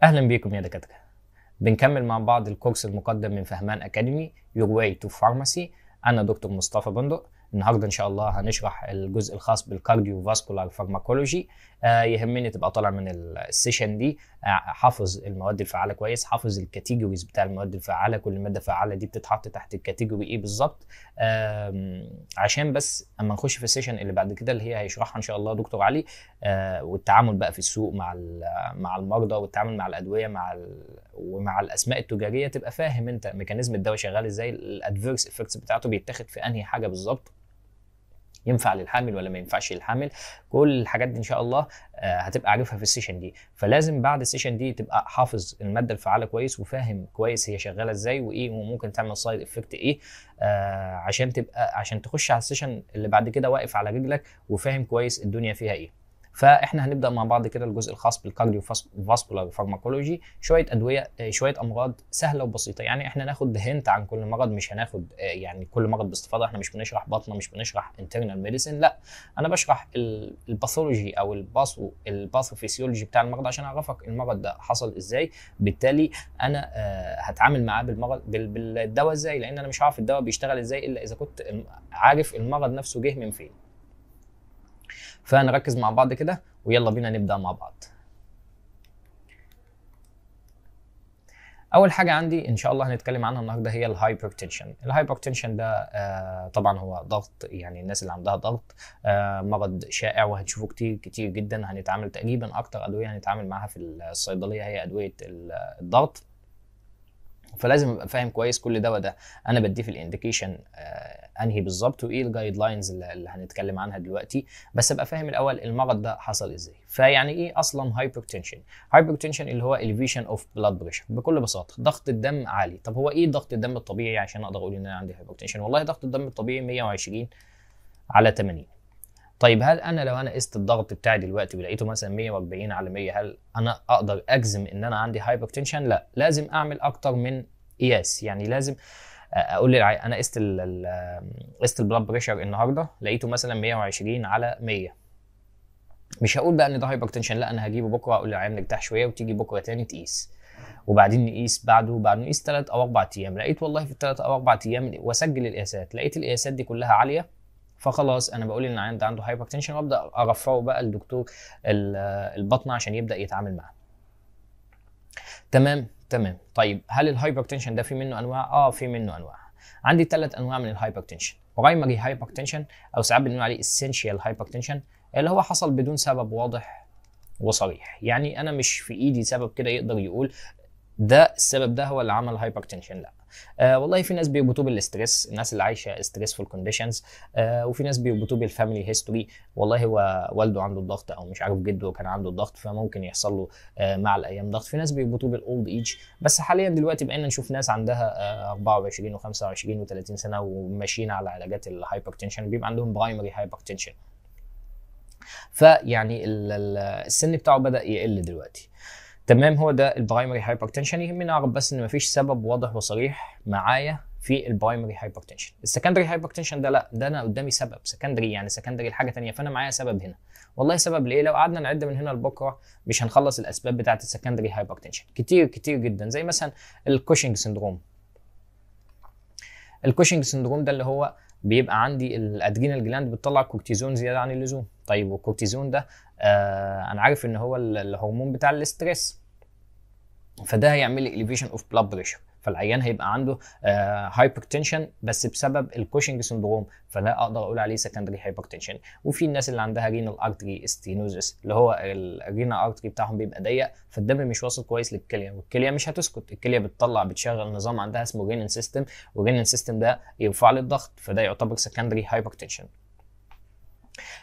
أهلا بيكم يا دكاترة. بنكمل مع بعض الكورس المقدم من فهمان أكاديمي Your Way to Pharmacy. أنا دكتور مصطفى بندق. النهارده إن شاء الله هنشرح الجزء الخاص بالكارديو فاسكولار فارماكولوجي. يهمني تبقى طالع من السيشن دي حافظ المواد الفعالة كويس، حافظ الكاتيجوريز بتاع المواد الفعالة، كل مادة فعالة دي بتتحط تحت الكاتيجوري إيه بالظبط، عشان بس أما نخش في السيشن اللي بعد كده اللي هي هيشرحها إن شاء الله دكتور علي، والتعامل بقى في السوق مع المرضى، والتعامل مع الأدوية ومع الاسماء التجاريه، تبقى فاهم انت ميكانيزم الدواء شغال ازاي، الادفيرس افكتس بتاعته بيتاخد في انهي حاجه بالظبط، ينفع للحامل ولا ما ينفعش للحامل. كل الحاجات دي ان شاء الله هتبقى عارفها في السيشن دي. فلازم بعد السيشن دي تبقى حافظ الماده الفعاله كويس، وفاهم كويس هي شغاله ازاي وايه وممكن تعمل سايد افكت ايه، عشان تخش على السيشن اللي بعد كده واقف على رجلك وفاهم كويس الدنيا فيها ايه. فاحنا هنبدا مع بعض كده الجزء الخاص بالكارديو فاسكولار فارماكولوجي، شويه ادويه، شويه امراض سهله وبسيطه. يعني احنا ناخد هنت عن كل مرض، مش هناخد يعني كل مرض باستفاضه. احنا مش بنشرح بطنه، مش بنشرح انترنال ميديسن، لا، انا بشرح الباثولوجي او الباثوفيسيولوجي بتاع المرض عشان اعرفك المرض ده حصل ازاي. بالتالي انا هتعامل معاه بالدواء ازاي، لان انا مش عارف الدواء بيشتغل ازاي الا اذا كنت عارف المرض نفسه جه من فين. فنركز مع بعض كده ويلا بينا نبدأ مع بعض. اول حاجه عندي ان شاء الله هنتكلم عنها النهارده هي الهايبرتنشن. الهايبرتنشن ده طبعا هو ضغط، يعني الناس اللي عندها ضغط مرض شائع وهنشوفه كتير كتير جدا. هنتعامل تقريبا اكتر ادويه هنتعامل معاها في الصيدليه هي ادويه الضغط. فلازم ابقى فاهم كويس كل دواء ده انا بديه في الانديكيشن انهي بالظبط، وايه الجايد لاينز اللي هنتكلم عنها دلوقتي. بس ابقى فاهم الاول المرض ده حصل ازاي. فيعني ايه اصلا هايبرتنشن؟ هايبرتنشن اللي هو elevation of blood pressure. بكل بساطه ضغط الدم عالي. طب هو ايه ضغط الدم الطبيعي عشان اقدر اقول ان انا عندي هايبرتنشن؟ والله ضغط الدم الطبيعي 120 على 80. طيب هل انا لو انا قست الضغط بتاعي دلوقتي ولقيته مثلا 140 على 100، هل انا اقدر اجزم ان انا عندي هايبرتنشن؟ لا، لازم اعمل اكتر من قياس. يعني لازم اقول انا قست البلاد بريشر النهارده لقيته مثلا 120 على 100، مش هقول بقى ان ده هايبرتنشن، لا، انا هجيبه بكره اقول للعيان نرتاح شويه وتيجي بكره تاني تقيس، وبعدين نقيس بعد نقيس 3 او 4 ايام. لقيت والله في الثلاث او 4 ايام واسجل القياسات لقيت القياسات دي كلها عاليه، فخلاص انا بقول ان العيان ده عنده هايبرتنشن، وابدا ارفعه بقى لدكتور البطنه عشان يبدا يتعامل معاه. تمام. طيب هل الهايبرتنشن ده في منه انواع؟ في منه انواع. عندي 3 انواع من الهايبرتنشن. برايمري هايبرتنشن، او ساعات بنقول عليه اسينشال هايبرتنشن، اللي هو حصل بدون سبب واضح وصريح. يعني انا مش في ايدي سبب كده يقدر يقول ده السبب ده هو اللي عمل هايبرتنشن، لا. والله في ناس بيربطوه بالستريس، الناس اللي عايشه ستريسفول كونديشنز، وفي ناس بيربطوه بالفاميلي هيستوري. والله هو والده عنده الضغط او مش عارف جده كان عنده الضغط فممكن يحصل له مع الايام ضغط. في ناس بيربطوه بالاولد ايج، بس حاليا دلوقتي بقينا نشوف ناس عندها 24 و25 و30 سنه وماشيين على علاجات الهايبرتنشن بيبقى عندهم برايمري هايبرتنشن. فيعني السن بتاعه بدا يقل دلوقتي. تمام، هو ده البرايمري هايبرتنشن. يهمني اعرف بس ان مفيش سبب واضح وصريح معايا في البرايمري هايبرتنشن. السكندري هايبرتنشن ده لا، ده انا قدامي سبب سكندري، يعني سكندري لحاجه ثانيه، فانا معايا سبب هنا. والله سبب لايه؟ لو قعدنا نعد من هنا لبكره مش هنخلص الاسباب بتاعه السكندري هايبرتنشن، كتير كتير جدا. زي مثلا الكوشنج سندروم. الكوشنج سندروم ده اللي هو بيبقى عندي الادرينال جلاند بتطلع كورتيزون زياده عن اللزوم. طيب والكورتيزون ده انا عارف ان هو الهرمون بتاع الاستريس، فده هيعمل لي elevation of blood pressure، فالعيان هيبقى عنده هايبرتنشن بس بسبب الكوشنج سندروم، فلا اقدر اقول عليه سكندري هايبرتنشن. وفي الناس اللي عندها رينال ارتري ستينوزس، اللي هو الرينال ارتري بتاعهم بيبقى ضيق فالدم مش واصل كويس للكليه، والكليه مش هتسكت، الكليه بتشغل نظام عندها اسمه رينين سيستم، والرينين سيستم ده يرفع لي الضغط، فده يعتبر سكندري هايبرتنشن.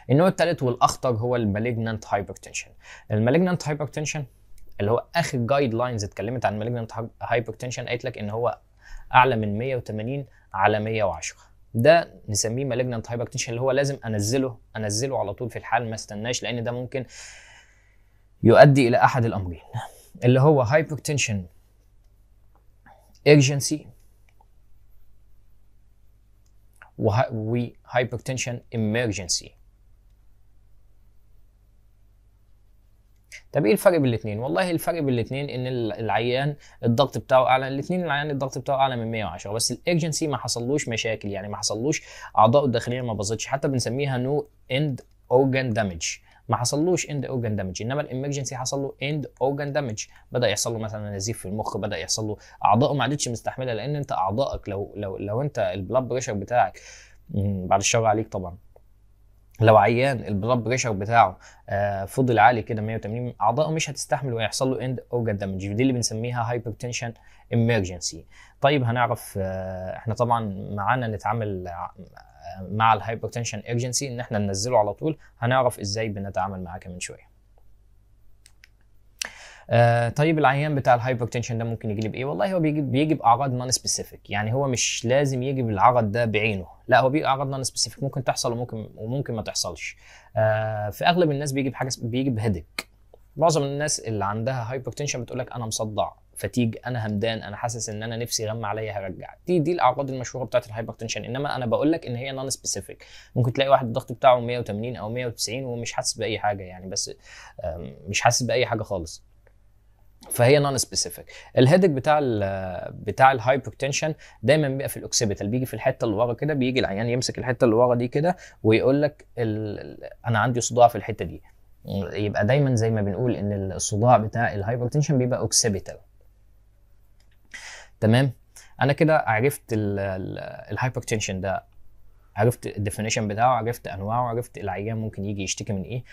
النوع الثالث والاخطر هو المالجنانت هايبرتنشن. المالجنانت هايبرتنشن اللي هو اخر جايد لاينز اتكلمت عن مالجنانت هايبرتنشن قالت لك ان هو اعلى من 180 على 110، ده نسميه مالجنانت هايبرتنشن، اللي هو لازم انزله على طول في الحال، ما استناش، لان ده ممكن يؤدي الى احد الامرين، اللي هو هايبرتنشن ايرجنسي وهايبرتنشن امرجنسي. طب ايه الفرق بين الاثنين؟ والله الفرق بين الاثنين ان العيان الضغط بتاعه اعلى، الاثنين العيان الضغط بتاعه اعلى من 110، بس الارجنسي ما حصلوش مشاكل، يعني ما حصلوش اعضائه الداخليه ما باظتش، حتى بنسميها نو اند اورجان دامج، ما حصلوش اند اورجان دامج. انما الامرجنسي حصل له اند اورجان دامج، بدا يحصل له مثلا نزيف في المخ، بدا يحصل له اعضائه ما عادتش مستحمله، لان انت اعضائك لو انت البلاد بريشر بتاعك بعد الشر عليك طبعا، لو عيان البلاد بريشر بتاعه فضل عالي كده 180، اعضائه مش هتستحمل ويحصل له اند اورجان دامج، دي اللي بنسميها هايبرتنشن امرجنسي. طيب هنعرف احنا طبعا معانا نتعامل مع الهايبرتنشن ارجنسي ان احنا ننزله على طول، هنعرف ازاي بنتعامل معاه كمان شويه. طيب العيان بتاع الهايبرتنشن ده ممكن يجي لي بايه؟ والله هو بيجي باعراض نون سبيسيفيك، يعني هو مش لازم يجي بالعرض ده بعينه، لا هو بيجي اعراض نون سبيسيفيك ممكن تحصل وممكن ما تحصلش. في اغلب الناس بيجي بهيدك. معظم الناس اللي عندها هايبرتنشن بتقول لك انا مصدع، فتيج، انا همدان، انا حاسس ان انا نفسي غم عليا هرجع، دي الاعراض المشهوره بتاعت الهايبرتنشن. انما انا بقول لك ان هي نون سبيسيفيك، ممكن تلاقي واحد الضغط بتاعه 180 او 190 ومش حاسس باي حاجه، يعني بس مش حاسس باي حاجه خالص، فهي نون سبيسيفيك. الهيدك بتاع الهايبرتنشن دايما بيبقى في الاوكسيبيتال، بيجي في الحته اللي ورا كده، بيجي العيان يمسك الحته اللي ورا دي كده ويقول لك انا عندي صداع في الحته دي. يبقى دايما زي ما بنقول ان الصداع بتاع الهايبرتنشن بيبقى اوكسيبيتال. تمام، انا كده عرفت الهايبرتنشن ده، عرفت الديفينيشن بتاعه، عرفت انواعه، عرفت العيان ممكن يجي يشتكي من ايه.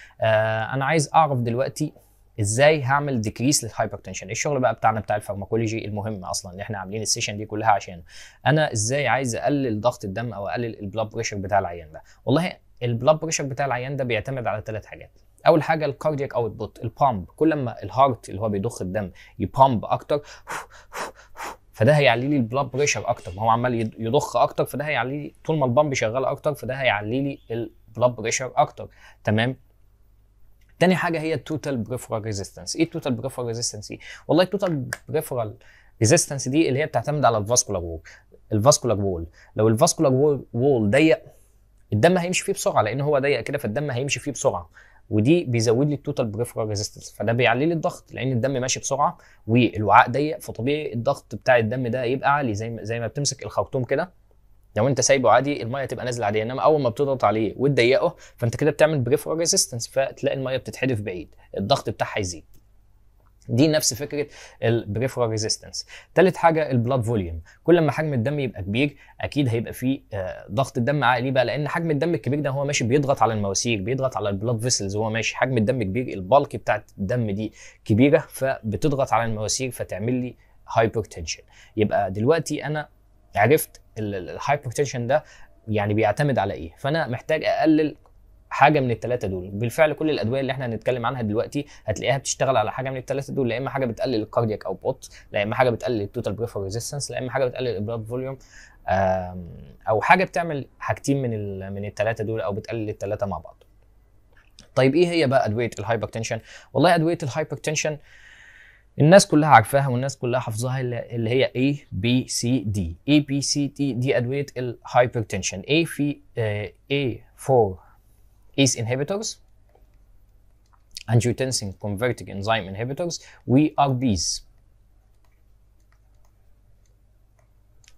انا عايز اعرف دلوقتي ازاي هعمل ديكريس للهايبرتنشن. الشغل بقى بتاعنا بتاع الفارماكولوجي المهم اصلا اللي احنا عاملين السيشن دي كلها عشانه. انا ازاي عايز اقلل ضغط الدم او اقلل البلاد بريشر بتاع العيان ده؟ والله البلاد بريشر بتاع العيان ده بيعتمد على 3 حاجات. اول حاجه الكاردياك اوتبوت، البامب، كل ما الهارت اللي هو بيضخ الدم يبامب اكتر فده هيعلي لي البلاد بريشر اكتر، ما هو عمال يضخ اكتر، فده هيعلي لي طول ما البامب شغاله اكتر، فده هيعلي لي البلاد بريشر اكتر. تمام. تاني حاجه هي التوتال بريفرال ريزيستنس. ايه التوتال بريفرال ريزيستنس دي؟ والله التوتال بريفرال ريزيستنس دي اللي هي بتعتمد على الفاسكولار وول. الفاسكولار وول، لو الفاسكولار وول ضيق الدم هيمشي فيه بسرعه، لان هو ضيق كده فالدم هيمشي فيه بسرعه، ودي بيزود لي التوتال بريفرال ريزيستنس، فده بيعلي لي الضغط لان الدم ماشي بسرعه والوعاء ضيق، فطبيعي الضغط بتاع الدم ده يبقى عالي، زي ما بتمسك الخرطوم كده، لو انت سايبه عادي الميه تبقى نازله عاديه، انما اول ما بتضغط عليه وتضيقه فانت كده بتعمل بريفرال ريزيستنس، فتلاقي الميه بتتحدف بعيد، الضغط بتاعها يزيد. دي نفس فكره البريفرال ريزيستنس. ثالث حاجه البلاد فوليوم، كل ما حجم الدم يبقى كبير اكيد هيبقى فيه ضغط الدم عالي بقى، لان حجم الدم الكبير ده هو ماشي بيضغط على المواسير، بيضغط على البلاد فيسلز، هو ماشي حجم الدم كبير، البالك بتاعت الدم دي كبيره فبتضغط على المواسير فتعمل لي هايبرتنشن. يبقى دلوقتي انا عرفت الهايبرتنشن ده يعني بيعتمد على ايه، فانا محتاج اقلل حاجه من الثلاثه دول. بالفعل كل الادويه اللي احنا هنتكلم عنها دلوقتي هتلاقيها بتشتغل على حاجه من الثلاثه دول، لا اما حاجه بتقلل الكاردياك اوتبوت، لا اما حاجه بتقلل التوتال بريفرال ريزيستنس، لا اما حاجه بتقلل البلاد فوليوم، او حاجه بتعمل حاجتين من الثلاثه دول او بتقلل الثلاثه مع بعض. طيب ايه هي بقى ادويه الهايبرتنشن؟ والله ادويه الهايبرتنشن الناس كلها عارفاها والناس كلها حافظاها، اللي هي A B C D. A B C D دي ادويه الهايبرتنشن. A في A for ACE inhibitors, angiotensin converting enzyme inhibitors و ARBs.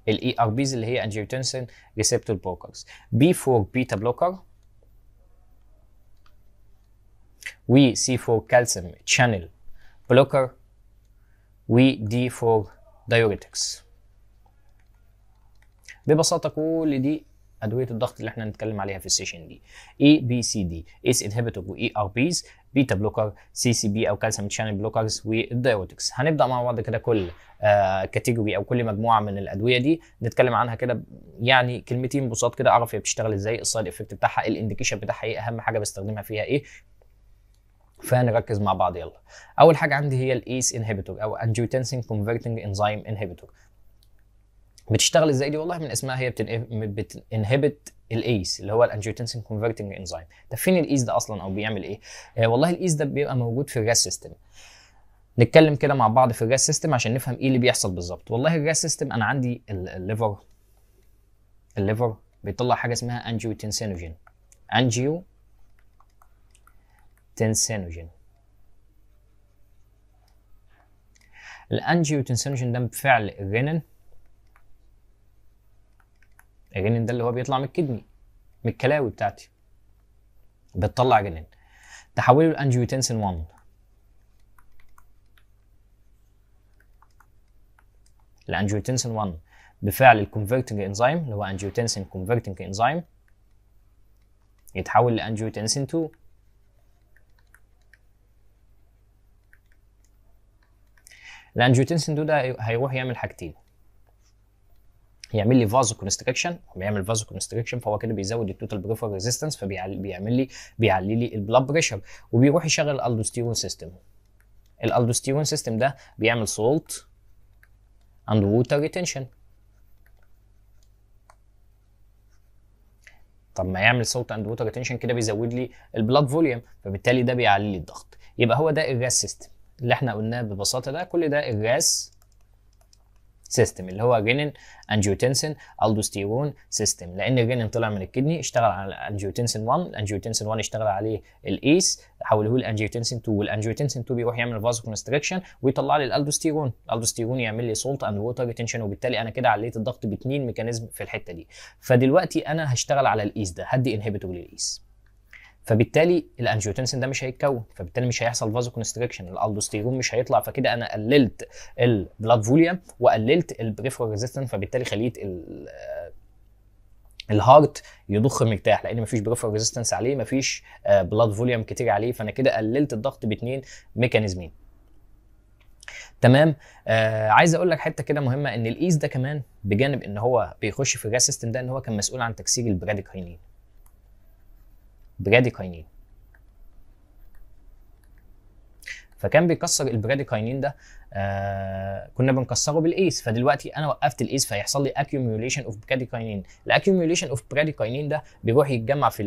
ال ARBs اللي هي angiotensin receptor blockers. B for beta blocker و C for calcium channel blocker و D for diuretics. ببساطة كل دي ادويه الضغط اللي احنا هنتكلم عليها في السيشن دي. اي بي سي دي، ايس انهبيتور واي ار بيز، بيتا بلوكر، سي سي بي او كالسيوم شانل بلوكرز والدايوريتكس. هنبدا مع بعض كده كل كاتيجوري او كل مجموعه من الادويه دي نتكلم عنها كده يعني كلمتين بساط كده، اعرف هي بتشتغل ازاي، السايد افكت بتاعها، الانديكيشن بتاعها ايه، اهم حاجه بستخدمها فيها ايه، فنركز مع بعض. يلا، اول حاجه عندي هي الايس انهبيتور او انجيوتنسين كونفرتنج انزيم انهبيتور. بتشتغل ازاي دي؟ والله من اسمها هي بتنهبت الايس اللي هو الانجيوتنسين كونفرتنج انزيم. طب فين الايس ده اصلا او بيعمل ايه؟ والله الايس ده بيبقى موجود في الجاز سيستم. نتكلم كده مع بعض في الجاز سيستم عشان نفهم ايه اللي بيحصل بالظبط. والله الجاز سيستم انا عندي الليفر بيطلع حاجه اسمها انجيوتنسينوجين. الانجيوتنسينوجين ده بفعل الرينين ده اللي هو بيطلع من الكدني، من الكلاوي بتاعتي بتطلع رينين، تحوله لانجيوتنسين 1. الانجيوتنسين 1 بفعل الكونفرتنج انزيم اللي هو انجيوتنسين كونفرتنج انزيم يتحول لانجيوتنسين 2. الانجيوتنسين 2 ده هيروح يعمل حاجتين، يعمل لي فازو كونستريكشن، بيعمل فازو كونستريكشن فهو كده بيزود التوتال بريفرال ريزيستنس، بيعلي لي البلاد بريشر، وبيروح يشغل الالدوستيرون سيستم. الالدوستيرون سيستم ده بيعمل سولت اند ووتر ريتنشن. طب ما يعمل سولت اند ووتر ريتنشن كده بيزود لي البلاد فوليوم، فبالتالي ده بيعلي لي الضغط. يبقى هو ده الراس سيستم اللي احنا قلناه ببساطه، ده كل ده الراس سيستم اللي هو رينين انجيوتنسين الدوستيرون سيستم، لان الرينين طلع من الكدني اشتغل على انجيوتنسين 1، الانجيوتنسين 1 اشتغل عليه الايس حوله لانجيوتنسين 2، والانجيوتنسين 2 بيروح يعمل فازو كونستريكشن ويطلع لي الالدوستيرون، الالدوستيرون يعمل لي سولت اند ووتر ريتنشن، وبالتالي انا كده عليت الضغط باثنين ميكانيزم في الحته دي. فدلوقتي انا هشتغل على الايس ده، هدي انهبيتور للايس، فبالتالي الانجيوتنسين ده مش هيتكون، فبالتالي مش هيحصل فازو كونستريكشن، الالدوستيرون مش هيطلع، فكده انا قللت البلاد فوليوم وقللت البريفرال ريزيستنس، فبالتالي خليت الهارت يضخ مرتاح، لان مفيش بريفرال ريزيستنس عليه، مفيش بلاد فوليوم كتير عليه، فانا كده قللت الضغط باثنين ميكانيزمين. تمام. عايز اقول لك حته كده مهمه، ان الايس ده كمان بجانب ان هو بيخش في الراس سيستم ده، ان هو كان مسؤول عن تكسير البراديكاينين. فكان بيكسر البراديكاينين ده، كنا بنكسره بالايس، فدلوقتي انا وقفت الايس فيحصل لي accumulation اوف براديكاينين. الاكيوميوليشن اوف براديكاينين ده بيروح يتجمع في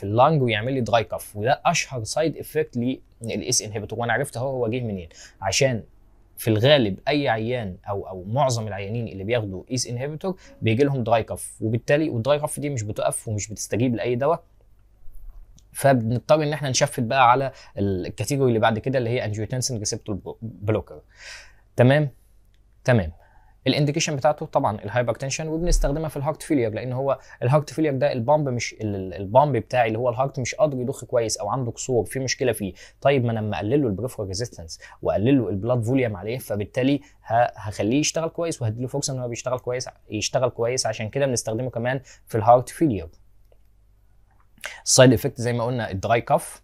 اللانج ويعمل لي دراي كاف، وده اشهر سايد افكت للايس انهبيتور. وانا عرفت هو جه منين، عشان في الغالب اي عيان او معظم العيانين اللي بياخدوا ايس انهبيتور بيجي لهم دراي كاف، وبالتالي والدراي كاف دي مش بتقف ومش بتستجيب لاي دواء، فبنضطر ان احنا نشفت بقى على الكاتيجوري اللي بعد كده اللي هي انجيوتنسين ريسبتور بلوكر. تمام. الانديكيشن بتاعته طبعا الهايبرتنشن، وبنستخدمها في الهارت فيلير، لان هو الهارت فيلير ده البامب مش البامب بتاعي اللي هو الهارت مش قادر يضخ كويس او عنده قصور، في مشكله فيه. طيب ما انا لما اقلل له البريفرال ريزيستنس واقلل له البلاد فوليوم عليه، فبالتالي هخليه يشتغل كويس وهدي له فرصه ان هو يشتغل كويس. عشان كده بنستخدمه كمان في الهارت فيلير. السايد افكت زي ما قلنا الدراي كاف،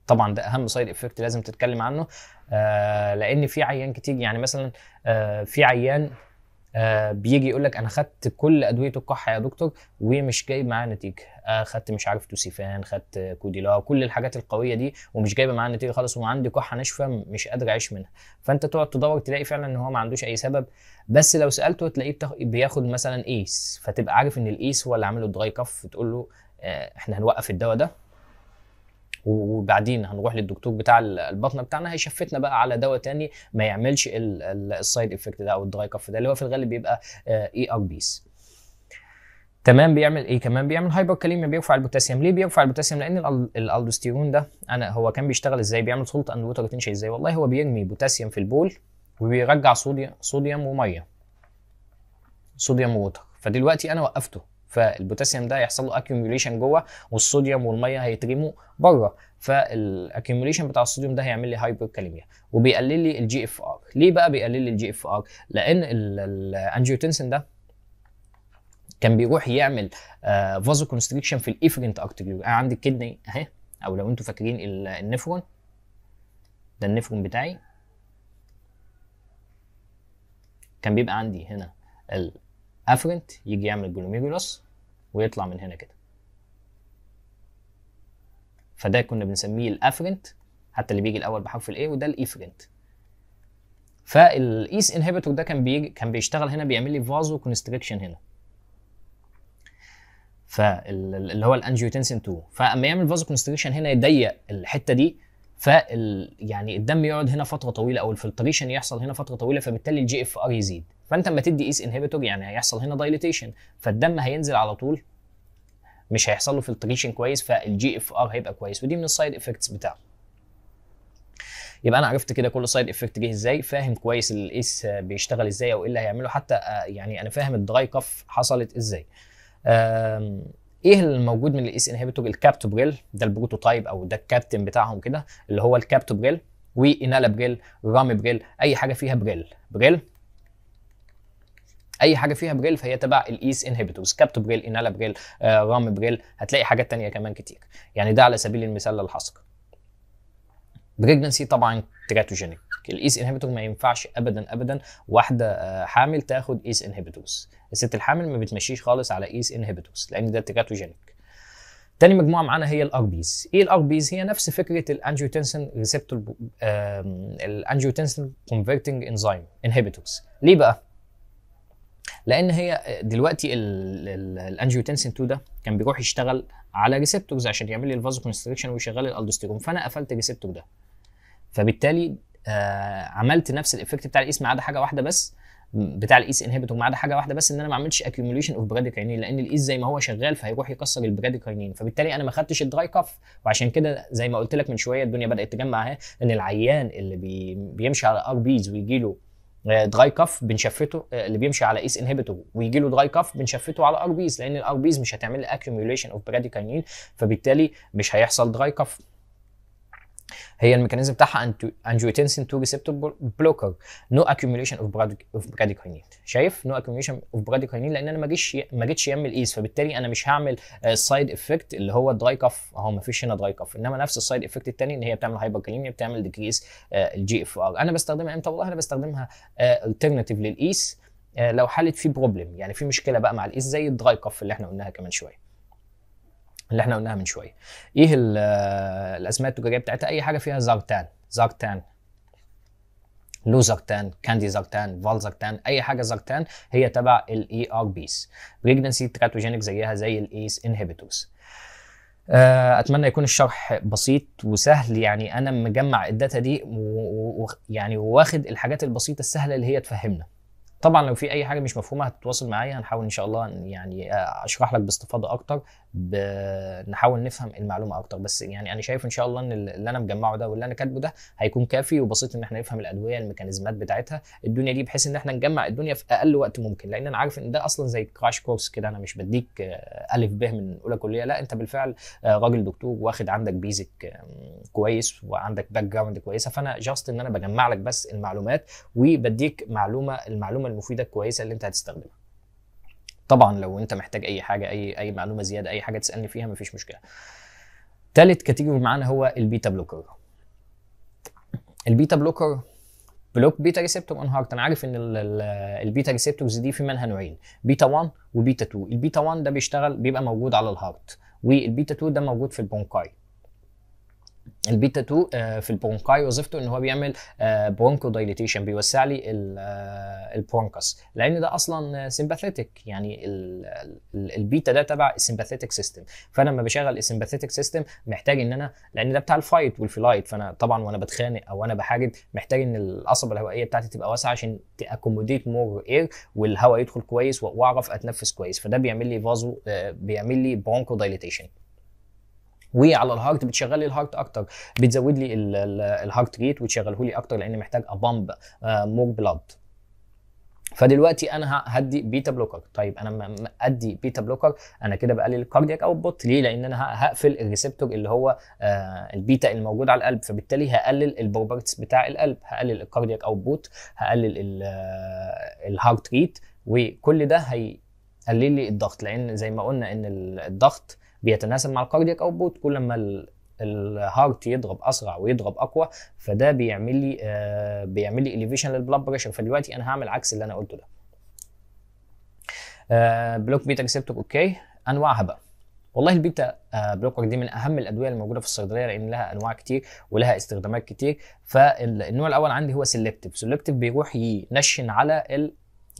طبعا ده اهم سايد افكت لازم تتكلم عنه، لان في عيان كتير، يعني مثلا في عيان بيجي يقول لك انا خدت كل ادويه الكحه يا دكتور ومش جايب معايا نتيجه، خدت مش عارف توسيفان، خدت كوديلا، كل الحاجات القويه دي ومش جايبه معايا نتيجه خالص، وعندي كحه ناشفه مش قادر اعيش منها. فانت تقعد تدور تلاقي فعلا ان هو ما عندوش اي سبب، بس لو سالته تلاقيه بياخد مثلا ايس، فتبقى عارف ان الايس هو اللي عامل له دراي كاف، تقول له احنا هنوقف الدواء ده وبعدين هنروح للدكتور بتاع البطنه بتاعنا هيشفتنا بقى على دواء تاني ما يعملش السايد افكت ده او الدراي كاف ده، اللي هو في الغالب بيبقى اي ار بيس. تمام. بيعمل ايه كمان؟ بيعمل هايبركاليميا، بيرفع البوتاسيوم. ليه بيرفع البوتاسيوم؟ لان الالدوستيرون ده هو كان بيشتغل ازاي؟ بيعمل سولت اند ووتر ريتنشن ازاي؟ والله هو بيرمي بوتاسيوم في البول وبيرجع صوديوم وميه، صوديوم ووتر. فدلوقتي انا وقفته، فالبوتاسيوم ده هيحصل له اكيوميوليشن جوه، والصوديوم والميه هيترموا بره، فالاكيوميوليشن بتاع الصوديوم ده هيعمل لي هايبركاليميا وبيقلل لي الجي اف ار. ليه بقى بيقلل لي الجي اف ار؟ لان الانجيوتنسين ده كان بيروح يعمل فازو كونستريكشن في الافرنت ارتريول. انا عندي الكدني اهي، او لو انتوا فاكرين النفرون ده، النفرون بتاعي كان بيبقى عندي هنا الافرنت يجي يعمل جلوميرولوس ويطلع من هنا كده، فده كنا بنسميه الافرنت، حتى اللي بيجي الاول بحرف الاي، وده الافرنت. فالايس انهبيتور ده كان بيشتغل هنا، بيعمل لي فازو كونستريكشن هنا، فاللي هو الانجيوتنسين 2. فاما يعمل فازو كونستريكشن هنا يضيق الحته دي، يعني الدم يقعد هنا فتره طويله او الفلتريشن يحصل هنا فتره طويله، فبالتالي الجي اف ار يزيد. فانت لما تدي ايس انهبيتور يعني هيحصل هنا دايليتيشن، فالدم هينزل على طول، مش هيحصل له فلتريشن كويس، فالجي اف ار هيبقى كويس، ودي من السايد افكتس بتاعه. يبقى انا عرفت كده كل سايد افكت جه ازاي، فاهم كويس الايس بيشتغل ازاي او ايه اللي هيعمله، حتى يعني انا فاهم الدراي كف حصلت ازاي. ايه الموجود من الايس انهبيتور؟ الكابتوبريل ده البروتوتايب او ده الكابتن بتاعهم كده، اللي هو الكابتوبريل وانالابريل رامبريل، اي حاجه فيها بريل اي حاجه فيها بريل فهي تبع الايس انهبيتورز، كابتوبريل، انالابريل، رامبريل، هتلاقي حاجات تانية كمان كتير. يعني ده على سبيل المثال للحصر. بريجنسي طبعا تيراتوجينيك، الايس انهبيتور ما ينفعش ابدا واحده حامل تاخد ايس انهبيتورز، الست الحامل ما بتمشيش خالص على ايس انهبيتورز لان ده تيراتوجينيك. تاني مجموعه معانا هي الار بيز. ايه الار بيز؟ هي نفس فكره الانجيوتنسين ريسبتور، الانجيوتنسين كونفرتنج انزيم انهبيتورز. ليه بقى؟ لان هي دلوقتي الانجيوتنسين 2 ده كان بيروح يشتغل على ريسبتورز عشان يعمل لي الفازو كونستريكشن ويشغل الالدوستيرون، فانا قفلت الريسبتور ده، فبالتالي عملت نفس الايفكت بتاع الايس ما عدا حاجه واحده بس، بتاع الايس انهبيتور ما عدا حاجه واحده بس، ان انا ما عملتش اكيوميوليشن اوف براديكاينين، لان الايس زي ما هو شغال فهيروح يكسر البراديكاينين، فبالتالي انا ما خدتش الدراي كف. وعشان كده زي ما قلت لك من شويه الدنيا بدات تجمع اهي، ان العيان اللي بيمشي على ار بيز ويجي له دراي كف بنشفته، اللي بيمشي على ايس انهبيتور ويجي له دراي كف بنشفته على ار بيز، لان الار بيز مش هتعمل لي اكيوميوليشن اوف براديكاينين، فبالتالي مش هيحصل دراي كف. هي الميكانيزم بتاعها انجيوتنسين 2 ريسبتور بلوكر، نو اكيوميوليشن اوف براديكاينين. شايف؟ نو اكيوميوليشن اوف براديكاينين لان انا ما جيتش يم الايس، فبالتالي انا مش هعمل السايد افكت اللي هو الدراي كف اهو، ما فيش هنا دراي كف، انما نفس السايد افكت الثاني ان هي بتعمل هايبركاليميا، بتعمل ديكريس الجي اف ار. انا بستخدمها امتى؟ والله انا بستخدمها الترناتيف للايس لو حلت في بروبلم، يعني في مشكله بقى مع الايس زي الدراي كف اللي احنا قلناها كمان شويه، اللي احنا قلناها من شويه. ايه الاسماء التجاريه بتاعتها؟ اي حاجه فيها زارتان، لوزارتان، كاندي زارتان، فالزارتان، اي حاجه زارتان هي تبع الاي ار بيز. بريجنسي تراتوجينيك زيها زي الايس انهبيتورز. اتمنى يكون الشرح بسيط وسهل، يعني انا مجمع الداتا دي يعني واخد الحاجات البسيطه السهله اللي هي تفهمنا. طبعا لو في اي حاجه مش مفهومه هتتواصل معايا، هنحاول ان شاء الله يعني اشرح لك باستفاضه اكتر، نحاول نفهم المعلومه اكتر. بس يعني انا شايف ان شاء الله ان اللي انا مجمعه ده واللي انا كاتبه ده هيكون كافي وبسيط ان احنا نفهم الادويه، الميكانيزمات بتاعتها، الدنيا دي، بحيث ان احنا نجمع الدنيا في اقل وقت ممكن، لان انا عارف ان ده اصلا زي كراش كورس كده، انا مش بديك الف ب من اولى كليه، لا انت بالفعل راجل دكتور واخد عندك بيزك كويس وعندك باك جراوند كويسه، فانا جاست ان انا بجمع لك بس المعلومات وبديك المعلومه المفيده الكويسه اللي انت هتستخدمها. طبعا لو انت محتاج اي حاجه، اي معلومه زياده، اي حاجه تسالني فيها مفيش مشكله. ثالث كاتيجوري معانا هو البيتا بلوكر. البيتا بلوكر بلوك بيتا ريسبتور اون هارت. انا عارف ان البيتا ريسبتورز دي في منها نوعين، بيتا 1 وبيتا 2. البيتا 1 ده بيبقى موجود على الهارت، والبيتا 2 ده موجود في البرونكاي. البيتا 2 في البرونكاي وظيفته ان هو بيعمل برونكو دايليتيشن، بيوسع لي البرونكس، لان ده اصلا سمباثيتك، يعني البيتا ده تبع السمباثيتك سيستم، فانا لما بشغل السمباثيتك سيستم محتاج ان انا، لان ده بتاع الفايت والفلايت، فانا طبعا وانا بتخانق او انا بحارب محتاج ان القصبه الهوائيه بتاعتي تبقى واسعه عشان تاكوموديت مور اير والهواء يدخل كويس واعرف اتنفس كويس، فده بيعمل لي فازو، بيعمل لي برونكو دايليتيشن. وعلى الهارت بتشغل لي الهارت اكتر، بتزود لي الهارت ريت وتشغله لي اكتر لان محتاج ابامب مور بلاد. فدلوقتي انا هدي بيتا بلوكر. طيب انا لما ادي بيتا بلوكر انا كده بقلل الكاردياك اوتبوت، ليه؟ لان انا هقفل الريسبتور اللي هو البيتا الموجود على القلب، فبالتالي هقلل البروبرتيز بتاع القلب، هقلل الكاردياك اوتبوت، هقلل الهارت ريت، وكل ده هيقلل لي الضغط، لان زي ما قلنا ان الضغط بيتناسب مع الكاردياك اوتبوت، كل ما الهارت يضرب اسرع ويضرب اقوى فده بيعمل لي اليفيشن للبلاد بريشر. فدلوقتي انا هعمل عكس اللي انا قلته ده. بلوك بيتا ريسبتور، اوكي. انواعها بقى، والله البيتا بلوكر دي من اهم الادويه الموجوده في الصيدليه لان لها انواع كتير ولها استخدامات كتير. فالنوع الاول عندي هو سيلكتيف بيروح ينشن على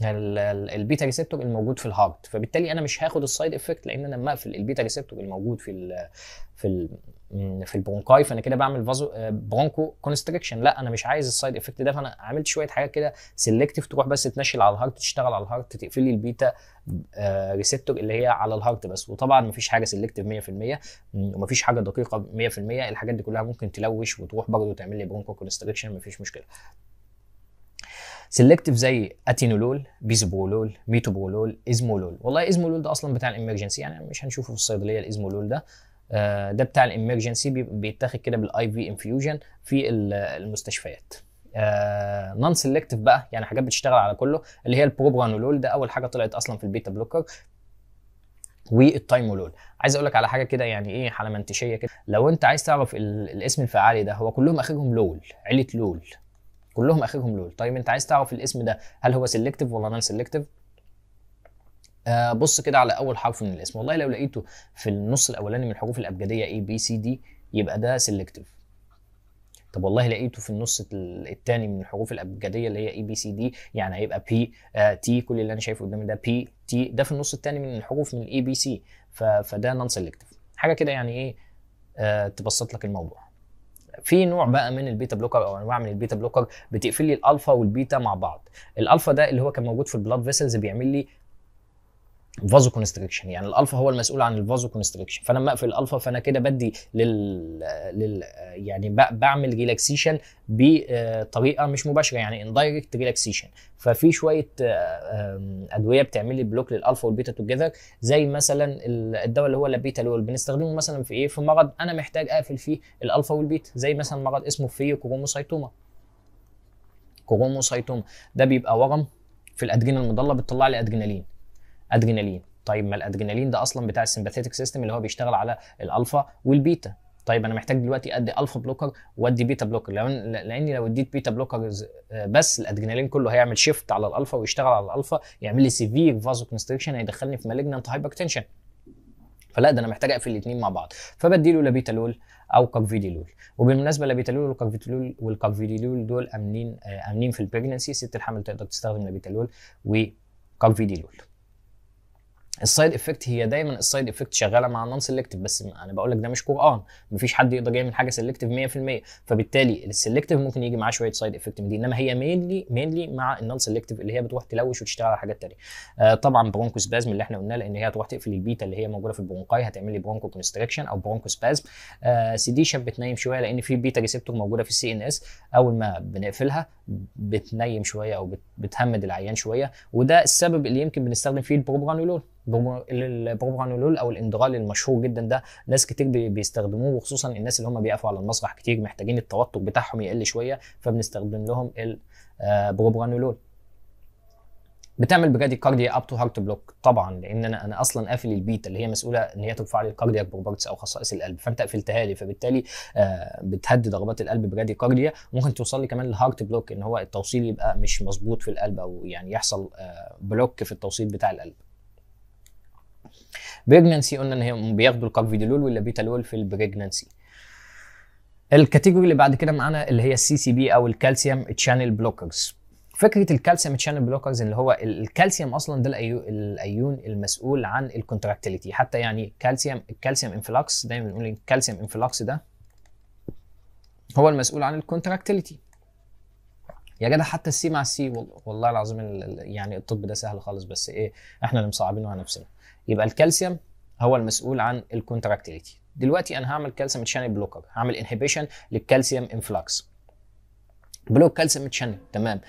البيتا ريسبتور الموجود في الهارت، فبالتالي انا مش هاخد السايد افكت، لان انا لما اقفل البيتا ريسبتور الموجود في في البرونكاي فانا كده بعمل فازو برونكو كونستريكشن. لا انا مش عايز السايد افكت ده، فانا عملت شويه حاجات كده سيلكتيف تروح بس تنشل على الهارت، تشتغل على الهارت، تقفل لي البيتا ريسبتور اللي هي على الهارت بس. وطبعا مفيش حاجه سيلكتيف 100% ومفيش حاجه دقيقه 100%، الحاجات دي كلها ممكن تلوش وتروح برضه تعمل لي برونكو كونستريكشن، مفيش مشكله. سيلكتيف زي اتينولول، بيزوبرولول، ميتوبرولول، ازمولول. والله ازمولول ده اصلا بتاع الامرجنسي، يعني مش هنشوفه في الصيدليه الازمولول ده. ده بتاع الامرجنسي، بيتاخد كده بالاي في انفيوجن في المستشفيات. نون سيلكتيف بقى يعني حاجات بتشتغل على كله، اللي هي البروبرانولول، ده اول حاجه طلعت اصلا في البيتا بلوكر، والتايمولول. عايز اقول لك على حاجه كده يعني ايه حلمنتشيه كده، لو انت عايز تعرف الاسم الفعالي ده، هو كلهم اخرهم لول، عيله لول كلهم اخرهم لول. طيب انت عايز تعرف الاسم ده هل هو سيلكتيف ولا نون سيلكتيف؟ بص كده على اول حرف من الاسم، والله لو لقيته في النص الاولاني من الحروف الابجديه A B C D يبقى ده سيلكتيف. طب والله لقيته في النص الثاني من الحروف الابجديه اللي هي A B C D يعني هيبقى P T، كل اللي انا شايفه قدامي ده P T، ده في النص الثاني من الحروف من A B C، فده نون سيلكتيف. حاجه كده يعني ايه تبسط لك الموضوع. في نوع بقى من البيتا بلوكر او انواع من البيتا بلوكر بتقفل لي الالفا والبيتا مع بعض. الالفا ده اللي هو كان موجود في البلاد فيسلز، بيعمل لي فازو كونستريكشن، يعني الالفا هو المسؤول عن الفازو كونستريكشن، فانا لما اقفل الالفا فانا كده بدي يعني بعمل ريلاكسيشن بطريقه مش مباشره، يعني اندايركت ريلاكسيشن. ففي شويه ادويه بتعمل لي بلوك للالفا والبيتا توجذر، زي مثلا الدواء اللي هو اللابيتالول، بنستخدمه مثلا في ايه؟ في مرض انا محتاج اقفل فيه الالفا والبيتا، زي مثلا مرض اسمه فيوكروموسايتوما. كروموسايتوما ده بيبقى ورم في الادرينال المضله، بتطلع لي ادرينالين. طيب ما الادرينالين ده اصلا بتاع السمباثيتك سيستم اللي هو بيشتغل على الالفا والبيتا. طيب انا محتاج دلوقتي ادي الفا بلوكر وادي بيتا بلوكر، لاني لو اديت بيتا بلوكر بس الادرينالين كله هيعمل شيفت على الالفا ويشتغل على الالفا، يعمل لي سيفير فازو كونستريكشن، هيدخلني في مالجنانت هايبرتنشن. فلا ده انا محتاج اقفل الاثنين مع بعض، فبدي له لابيتالول او كارفيديلول. وبالمناسبه لابيتالول والكارفيديلول دول امنين في البريجنسي، ست الحمل تقدر تستخدم لابيتالول وكارفيديلول. السايد افكت هي دايما السايد افكت شغاله مع النون سيلكتيف، بس انا بقول لك ده مش قران، مفيش حد يقدر يعمل حاجه سيلكتيف 100%، فبالتالي السيلكتيف ممكن يجي معاه شويه سايد افكت من دي، انما هي مينلي مع النون سيلكتيف اللي هي بتروح تلوش وتشتغل على حاجات ثانيه. طبعا برونكو سبازم اللي احنا قلناه، لان هي هتروح تقفل البيتا اللي هي موجوده في البرونكاي، هتعمل لي برونكو كونستريكشن او برونكو سبازم. سيديشن بتنيم شويه، لان في بيتا ريسبتور موجوده في السي ان اس، اول ما بنقفلها بتنيم شويه او بتهمد العيان شويه، وده السبب اللي يمكن بنستخدم فيه البروبرانولول. البروبرانولول او الاندرال المشهور جدا ده ناس كتير بيستخدموه، وخصوصا الناس اللي هم بيقفوا على المسرح كتير محتاجين التوتر بتاعهم يقل شويه، فبنستخدم لهم البروبرانولول. بتعمل براديكارديا اب تو هارت بلوك طبعا، لان انا اصلا قافل البيتا اللي هي مسؤوله ان هي ترفع لي الكاردياك بروبرتس او خصائص القلب، فانت قفلتها لي، فبالتالي بتهدي ضربات القلب براديكارديا. ممكن توصل لي كمان للهارت بلوك، ان هو التوصيل يبقى مش مظبوط في القلب، او يعني يحصل بلوك في التوصيل بتاع القلب. بريجنانسي قلنا ان هي بياخدوا الكارفيدولول واللابيتالول في البريجنانسي. الكاتيجوري اللي بعد كده معانا اللي هي السي سي بي او الكالسيوم تشانل بلوكرز. فكره الكالسيوم تشانل بلوكرز اللي هو الكالسيوم اصلا ده الايون المسؤول عن الكونتراكتيليتي، حتى يعني الكالسيوم انفلاكس، دايما بنقول الكالسيوم انفلاكس ده هو المسؤول عن الكونتراكتيليتي. يا جدع حتى السي مع السي، والله العظيم يعني الطب ده سهل خالص، بس ايه احنا اللي مصعبينه على نفسنا. يبقى الكالسيوم هو المسؤول عن الكونتراكتيليتي. دلوقتي انا هعمل كالسيوم تشانل بلوكر، هعمل انهبيشن للكالسيوم انفلاكس، بلوك كالسيوم تشانل، تمام.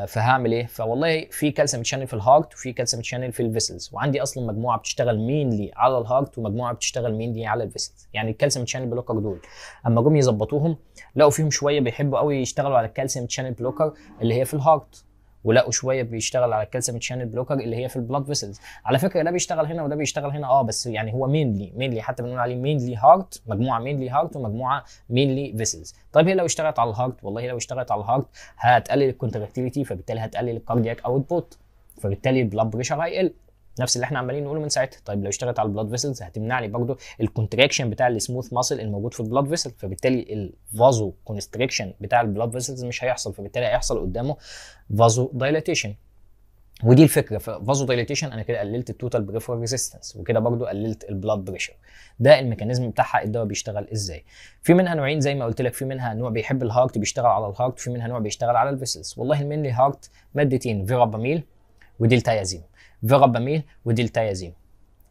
فهعمل ايه؟ فوالله في كالسيوم تشانل في الهارت وفي كالسيوم تشانل في الفيسلز، وعندي اصلا مجموعه بتشتغل مينلي على الهارت ومجموعه بتشتغل مينلي على الفيسلز. يعني الكالسيوم تشانل بلوكر دول اما جم يظبطوهم لقوا فيهم شويه بيحبوا قوي يشتغلوا على الكالسيوم تشانل بلوكر اللي هي في الهارت، ولقوا شويه بيشتغل على الكالسيوم تشانل بلوكر اللي هي في البلاد فيسلز. على فكره ده بيشتغل هنا وده بيشتغل هنا، بس يعني هو مينلي حتى بنقول عليه مينلي هارت، مجموعه مينلي هارت ومجموعه مينلي فيسلز. طيب هي لو اشتغلت على الهارت، والله لو اشتغلت على الهارت هتقلل الكونتراكتيليتي، فبالتالي هتقلل الكاردياك اوتبوت، فبالتالي البلاد بريشر هيقل، نفس اللي احنا عمالين نقوله من ساعتها. طيب لو اشتغلت على البلاد فيسلز هتمنع لي برضه الكونتراكشن بتاع السموث ماسل الموجود في البلاد فيسل، فبالتالي الفازو كونستريكشن بتاع البلاد فيسلز مش هيحصل، فبالتالي هيحصل قدامه فازو دايلاتيشن. ودي الفكره في فازو دايليتيشن، انا كده قللت التوتال بريفرال ريزيستنس، وكده برضو قللت البلاد بريشر. ده الميكانيزم بتاعها، الدواء بيشتغل ازاي. في منها نوعين زي ما قلت لك، في منها نوع بيحب الهارت بيشتغل على الهارت، في منها نوع بيشتغل على الفيسلز. والله المينلي هارت مادتين، فيراباميل وديلتايازين، فيراباميل وديلتايازين.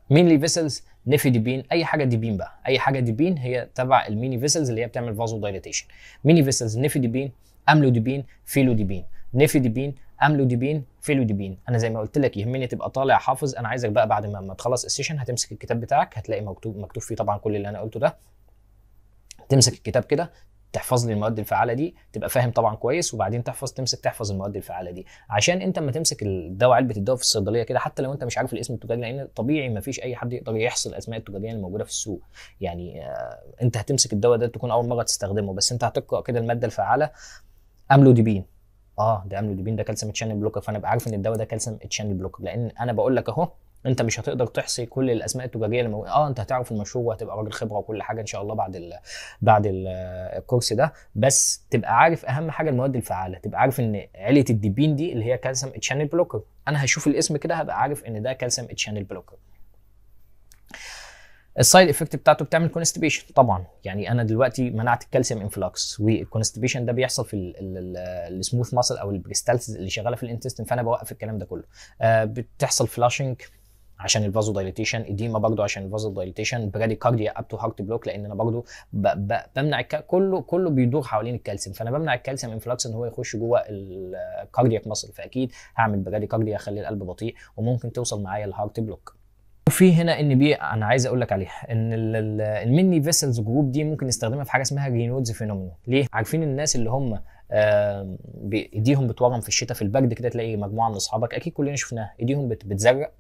مينلي فيسلز نيفيديبين، اي حاجه ديبين بقى، اي حاجه ديبين هي تبع الميني فيسلز اللي هي بتعمل فازو دايليتيشن. ميني فيسلز نيفيديبين، املوديبين، فيلوديبين. نيفيديبين، املوديبين، فيلوديبين. انا زي ما قلت لك يهمني تبقى طالع حافظ. انا عايزك بقى بعد ما تخلص السيشن هتمسك الكتاب بتاعك، هتلاقي مكتوب فيه طبعا كل اللي انا قلته ده. تمسك الكتاب كده تحفظ لي المواد الفعاله دي، تبقى فاهم طبعا كويس، وبعدين تحفظ المواد الفعاله دي، عشان انت اما تمسك الدواء، علبه الدواء في الصيدليه كده، حتى لو انت مش عارف الاسم التجاري، لان طبيعي ما فيش اي حد يقدر يحصي الاسماء التجاريه اللي موجوده في السوق. يعني انت هتمسك الدواء ده تكون اول مره تستخدمه، بس انت هتقرا كده الماده الفعاله املوديبين. ده املوديبين ده كالسيوم تشانل بلوكر، فانا ابقى عارف ان الدواء ده كالسيوم تشانل بلوكر، لان انا بقول لك اهو انت مش هتقدر تحصي كل الاسماء التجاريه اللي انت هتعرف المشروع وهتبقى راجل خبره وكل حاجه ان شاء الله بعد الكورس ده، بس تبقى عارف اهم حاجه المواد الفعاله، تبقى عارف ان عيله الديبين دي اللي هي كالسيوم تشانل بلوكر، انا هشوف الاسم كده هبقى عارف ان ده كالسيوم تشانل بلوكر. السايد افكت بتاعته بتعمل كونستيبيشن طبعا. يعني انا دلوقتي منعت الكالسيوم انفلوكس، والكونستيبيشن ده بيحصل في السموث ماسل او البريستالسز اللي شغاله في الانتستين، فانا بوقف الكلام ده كله. بتحصل فلاشنج عشان الفازو دايليتيشن، اديما برضو عشان الفازو دايليتيشن، براديكارديا اب تو هارت بلوك، لان انا برضو بمنع كله بيدور حوالين الكالسيوم، فانا بمنع الكالسيوم انفلوكس ان هو يخش جوه الكاردياك ماسل، فاكيد هعمل براديكارديا، اخلي القلب بطيء، وممكن توصل معايا الهارت بلوك. وفي هنا ان بي انا عايز اقول لك عليها ان الميني فيسلز جروب دي ممكن نستخدمها في حاجه اسمها رينودز فينومينا. ليه؟ عارفين الناس اللي هم ايديهم بتورم في الشتاء في البرد كده، تلاقي مجموعه من اصحابك اكيد كلنا شفناها، ايديهم بتزرق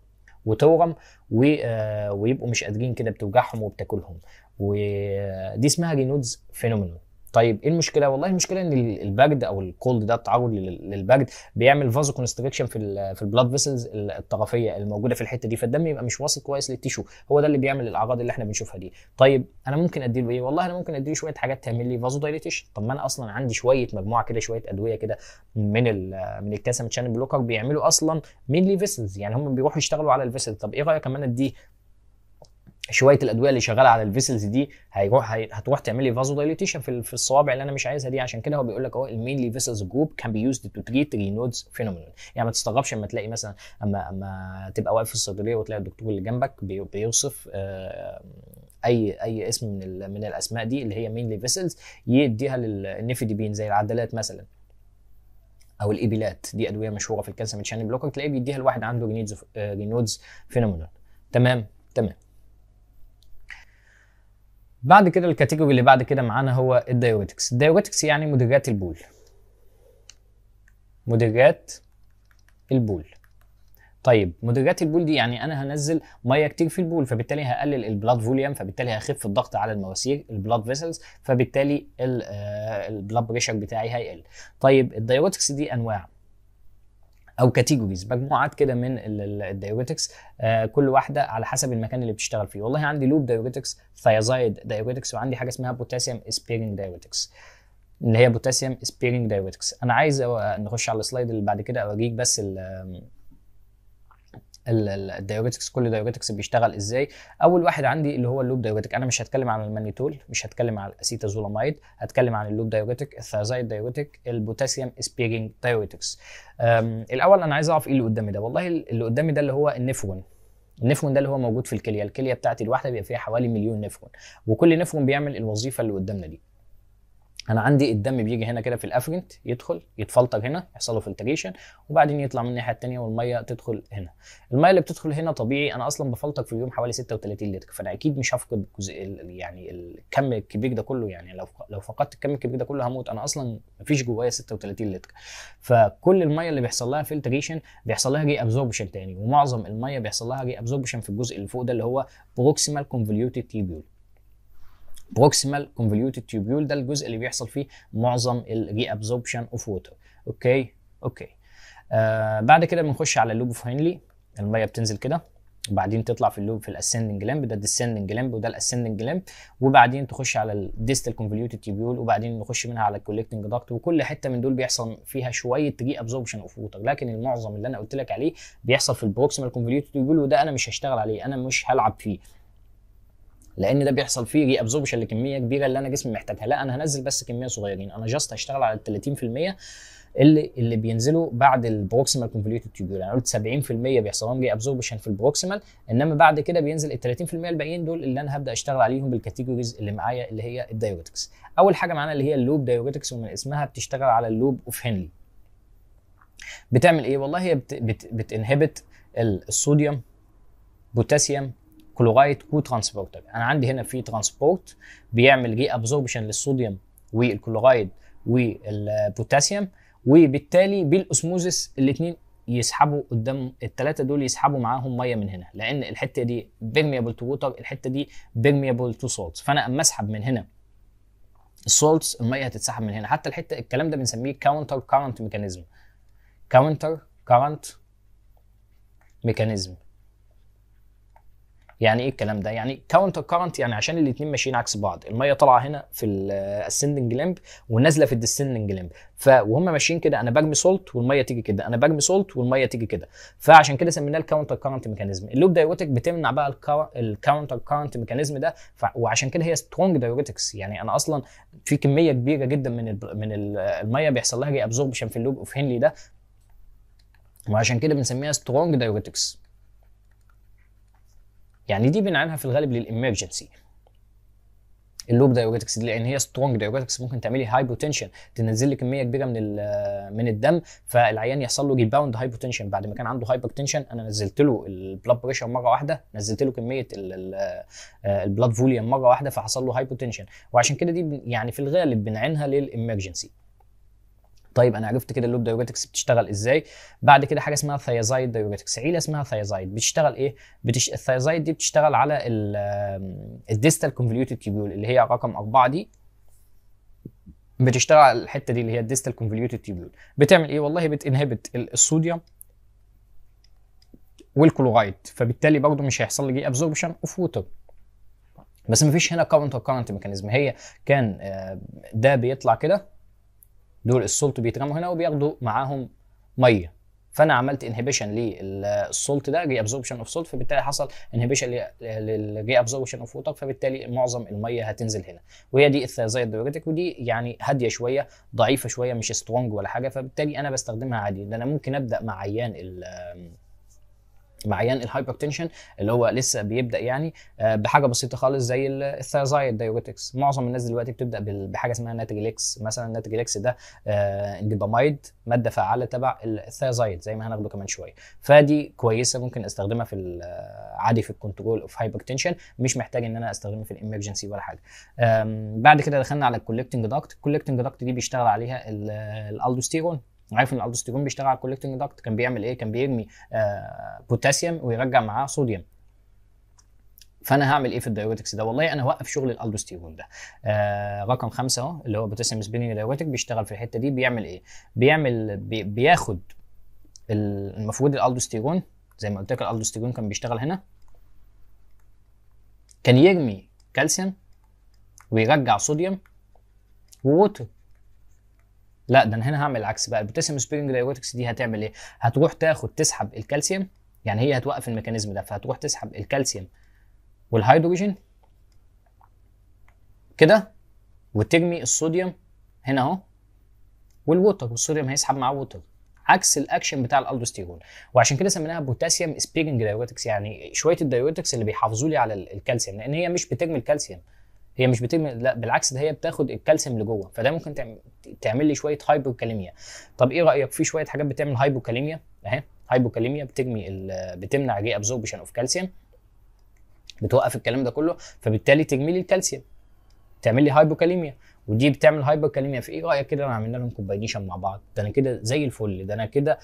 وتورم ويبقوا مش قادرين كده، بتوجعهم وبتاكلهم، ودي اسمها رينودز فينومينا. طيب ايه المشكله؟ والله المشكله ان البرد او الكولد ده، التعرض للبرد بيعمل فازو كونستريكشن في البلاد فيسلز الطرفيه الموجوده في الحته دي، فالدم يبقى مش واصل كويس للتيشو، هو ده اللي بيعمل الاعراض اللي احنا بنشوفها دي. طيب انا ممكن اديله ايه؟ والله انا ممكن اديله شويه حاجات تعمل لي فازو دايليتيشن. طب ما انا اصلا عندي شويه مجموعه كده، شويه ادويه كده من الكالسيوم تشانل بلوكر بيعملوا اصلا مينلي فيسلز، يعني هم بيروحوا يشتغلوا على الفيسل. طب ايه رايك كمان اديه شويه الادويه اللي شغاله على الفيسلز دي، هتروح تعمل لي فازو دايليتيشن في الصوابع اللي انا مش عايزها دي. عشان كده هو بيقول لك اهو المينلي فيسلز جروب كان بي يوزد تو تريت رينودز فينومينون. يعني ما تستغربش اما تلاقي مثلا اما تبقى واقف في الصيدليه وتلاقي الدكتور اللي جنبك بيوصف اي اسم من الاسماء دي اللي هي مينلي فيسلز، يديها للنيفيديبين زي العدلات مثلا او الايبيلات، دي ادويه مشهوره في الكالسيوم تشانل بلوكر، تلاقيه بيديها لواحد عنده رينودز فينومينون. تمام. بعد كده الكاتيجوري اللي بعد كده معانا هو الدايوريتكس. الدايوريتكس يعني مدرات البول. مدرات البول. طيب مدرات البول دي يعني انا هنزل ميه كتير في البول، فبالتالي هقلل البلاد فوليوم، فبالتالي هخف الضغط على المواسير البلاد فيسلز، فبالتالي البلاد بريشر بتاعي هيقل. طيب الدايوريتكس دي انواع او كاتيجوريز، مجموعات كده من الدايوريتكس، كل واحده على حسب المكان اللي بتشتغل فيه. والله عندي لوب دايوريتكس، ثيازايد دايوريتكس، وعندي حاجه اسمها بوتاسيوم سبيرنج دايوريتكس اللي هي بوتاسيوم سبيرنج دايوريتكس. انا عايز نخش على السلايد اللي بعد كده اوريك بس الدايوريتكس، كل دايوريتكس بيشتغل ازاي. اول واحد عندي اللي هو اللوب دايوريتك، انا مش هتكلم عن المانيتول، مش هتكلم عن الاسيتازولاميد، هتكلم عن اللوب دايوريتك، الثيازايد دايوريتك، البوتاسيوم سبيرنج دايوريتكس. الاول انا عايز اعرف ايه اللي قدامي ده. والله اللي قدامي ده اللي هو النفرون. النفرون ده اللي هو موجود في الكليه بتاعتي الواحده بيبقى فيها حوالي 1,000,000 نفرون، وكل نفرون بيعمل الوظيفه اللي قدامنا دي. انا عندي الدم بيجي هنا كده في الافرنت، يدخل يتفلتر هنا، يحصل له فلتريشن، وبعدين يطلع من الناحيه الثانيه والميه تدخل هنا. الميه اللي بتدخل هنا طبيعي انا اصلا بفلتر في اليوم حوالي 36 لتر، فانا اكيد مش هفقد يعني الكم الكبير ده كله. يعني لو فقدت الكم الكبير ده كله هموت، انا اصلا مفيش جوايا 36 لتر. فكل الميه اللي بيحصل لها فلتريشن بيحصل لها ري ابزوربشن تاني، ومعظم الميه بيحصل لها ري ابزوربشن في الجزء اللي فوق ده اللي هو بروكسيمال كونفوليوتد تيبيول. بروكسيمال كونفوليوتد تيوبيول ده الجزء اللي بيحصل فيه معظم الري ابزوربشن اوف ووتر. اوكي. بعد كده بنخش على اللوب اوف هنلي. الميه بتنزل كده وبعدين تطلع في اللوب في الاسندنج لمب، ده الديسندنج لمب وده الاسندنج لمب، وبعدين تخش على الديستال كونفوليوتد تيبيول، وبعدين نخش منها على الكولكتنج داكت. وكل حته من دول بيحصل فيها شويه ري ابزوربشن اوف ووتر، لكن المعظم اللي انا قلت لك عليه بيحصل في البروكسيمال كونفوليوتد تيبيول، وده انا مش هشتغل عليه، انا مش هلعب فيه، لان ده بيحصل فيه ري ابزوربشن لكميه كبيره اللي انا جسمي محتاجها. لا انا هنزل بس كميه صغيرين، انا جاست هشتغل على ال 30% اللي بينزلوا بعد البروكسيمال كونفوليوتد تيوبول. انا قلت 70% بيحصل لهم ري ابزوربشن في البروكسيمال، انما بعد كده بينزل ال 30% الباقيين دول اللي انا هبدا اشتغل عليهم بالكاتيجوريز اللي معايا اللي هي الدايوريتكس. اول حاجه معانا اللي هي اللوب دايوريتكس، ومن اسمها بتشتغل على اللوب اوف هنلي. بتعمل ايه؟ والله هي بتنهبت الصوديوم بوتاسيوم كلورايد كو ترانسبورتر. انا عندي هنا في ترانسبورت بيعمل ري ابزوربشن للصوديوم والكلورايد والبوتاسيوم، وبالتالي بالاسموزس الاثنين يسحبوا قدام الثلاثه دول، يسحبوا معاهم ميه من هنا، لان الحته دي بيرميبل تو ووتر، الحته دي بيرميبل تو سولتس. فانا اما اسحب من هنا السولتس الميه هتتسحب من هنا. حتى الحته الكلام ده بنسميه كاونتر كارنت ميكانيزم. كاونتر كارنت ميكانيزم يعني ايه الكلام ده؟ يعني كاونتر كارنت يعني عشان الاثنين ماشيين عكس بعض، الميه طالعه هنا في الاسندنج لمب ونازله في الديسندنج لمب، وهم ماشيين كده، انا برمي سولت والميه تيجي كده، انا برمي سولت والميه تيجي كده، فعشان كده سميناه الكاونتر كارنت ميكانيزم. اللوب دايوريتك بتمنع بقى الكاونتر كارنت ميكانيزم ده، وعشان كده هي سترونج دايوريتكس. يعني انا اصلا في كميه كبيره جدا من الميه بيحصل لها ري ابزوربشن في اللوب اوف هنلي ده، وعشان كده بنسميها سترونج دايوريتكس. يعني دي بنعملها في الغالب للامرجنسي اللوب دايوريتكس دي، لان هي سترونج دايوريتكس ممكن تعملي هايبوتنشن، تنزل لي كميه كبيره من الدم، فالعيان يحصل له ريباوند هايبوتنشن بعد ما كان عنده هايبوتنشن. انا نزلت له البلاد بريشر مره واحده، نزلت له كميه البلاد فوليوم مره واحده، فحصل له هايبوتنشن، وعشان كده دي يعني في الغالب بنعينها للامرجنسي. طيب انا عرفت كده اللوب دايوريتكس بتشتغل ازاي. بعد كده حاجه اسمها ثيازايد دايوريتكس، عيله اسمها ثيازايد. بتشتغل ايه؟ الثيازايد دي بتشتغل على الديستال كونفوليوتد تيبيول اللي هي رقم 4 دي، بتشتغل على الحته دي اللي هي الديستال كونفوليوتد تيبيول. بتعمل ايه؟ والله بتنهبت الصوديوم والكلورايد، فبالتالي برضه مش هيحصل لي ابزوربشن اوف ووتر. بس مفيش هنا كاونتر كارنت ميكانيزم، هي كان ده بيطلع كده، دول السولت بيترموا هنا وبياخدوا معاهم ميه، فانا عملت انهبيشن للسولت ده، ري ابزوربشن اوف سولت، فبالتالي حصل انهبيشن للري ابزوربشن اوف ووتر، فبالتالي معظم الميه هتنزل هنا. وهي دي الثيازايد دايوريتك، ودي يعني هاديه شويه، ضعيفه شويه، مش سترونج ولا حاجه، فبالتالي انا بستخدمها عادي. ده انا ممكن ابدا مع عيان الهايبرتنشن اللي هو لسه بيبدا يعني بحاجه بسيطه خالص زي الثيازايد دايوريتكس. معظم الناس دلوقتي بتبدا بحاجه اسمها ناتريليكس مثلا. الناتريليكس ده اندوبامايد، ماده فعاله تبع الثيازايد زي ما هناخده كمان شويه، فدي كويسه ممكن استخدمها في عادي في الكنترول اوف هايبرتنشن، مش محتاج ان انا استخدمها في الامرجنسي ولا حاجه. بعد كده دخلنا على الكولكتنج داكت. الكولكتنج داكت دي بيشتغل عليها الالدوستيرون. عارف ان الالدوستيرون بيشتغل على الكولكتنج داكت، كان بيعمل ايه؟ كان بيرمي بوتاسيوم ويرجع معاه صوديوم. فانا هعمل ايه في الدايوريتكس ده؟ والله انا هوقف شغل الالدوستيرون ده. رقم 5 اهو اللي هو بوتاسيوم سبيننج دايوريتك، بيشتغل في الحته دي. بيعمل ايه؟ بياخد المفروض الالدوستيرون زي ما قلت لك، الالدوستيرون كان بيشتغل هنا، كان يرمي كالسيوم ويرجع صوديوم ووتر. لا ده انا هنا هعمل العكس بقى. البوتاسيوم سبيرنج دايوريتكس دي هتعمل ايه؟ هتروح تسحب الكالسيوم، يعني هي هتوقف الميكانيزم ده، فهتروح تسحب الكالسيوم والهيدروجين كده، وترمي الصوديوم هنا اهو والووتر، والصوديوم هيسحب معاه ووتر، عكس الاكشن بتاع الالدوستيرون. وعشان كده سميناها بوتاسيوم سبيرنج دايوريتكس، يعني شويه الدايوريتكس اللي بيحافظوا لي على الكالسيوم، لان هي مش بترمي الكالسيوم، هي مش بترمي، لا بالعكس، ده هي بتاخد الكالسيوم لجوه، فده ممكن تعمل لي شويه هايبوكاليميا. طب ايه رايك في شويه حاجات بتعمل هايبوكاليميا اهي؟ هايبوكاليميا بتمنع ري ابزوربشن اوف كالسيوم، بتوقف الكلام ده كله، فبالتالي ترمي لي الكالسيوم، تعمل لي هايبوكاليميا. ودي بتعمل هايبوكاليميا في ايه؟ رايك كده لو عملنا لهم كومباينيشن مع بعض؟ ده انا كده زي الفل، ده انا كده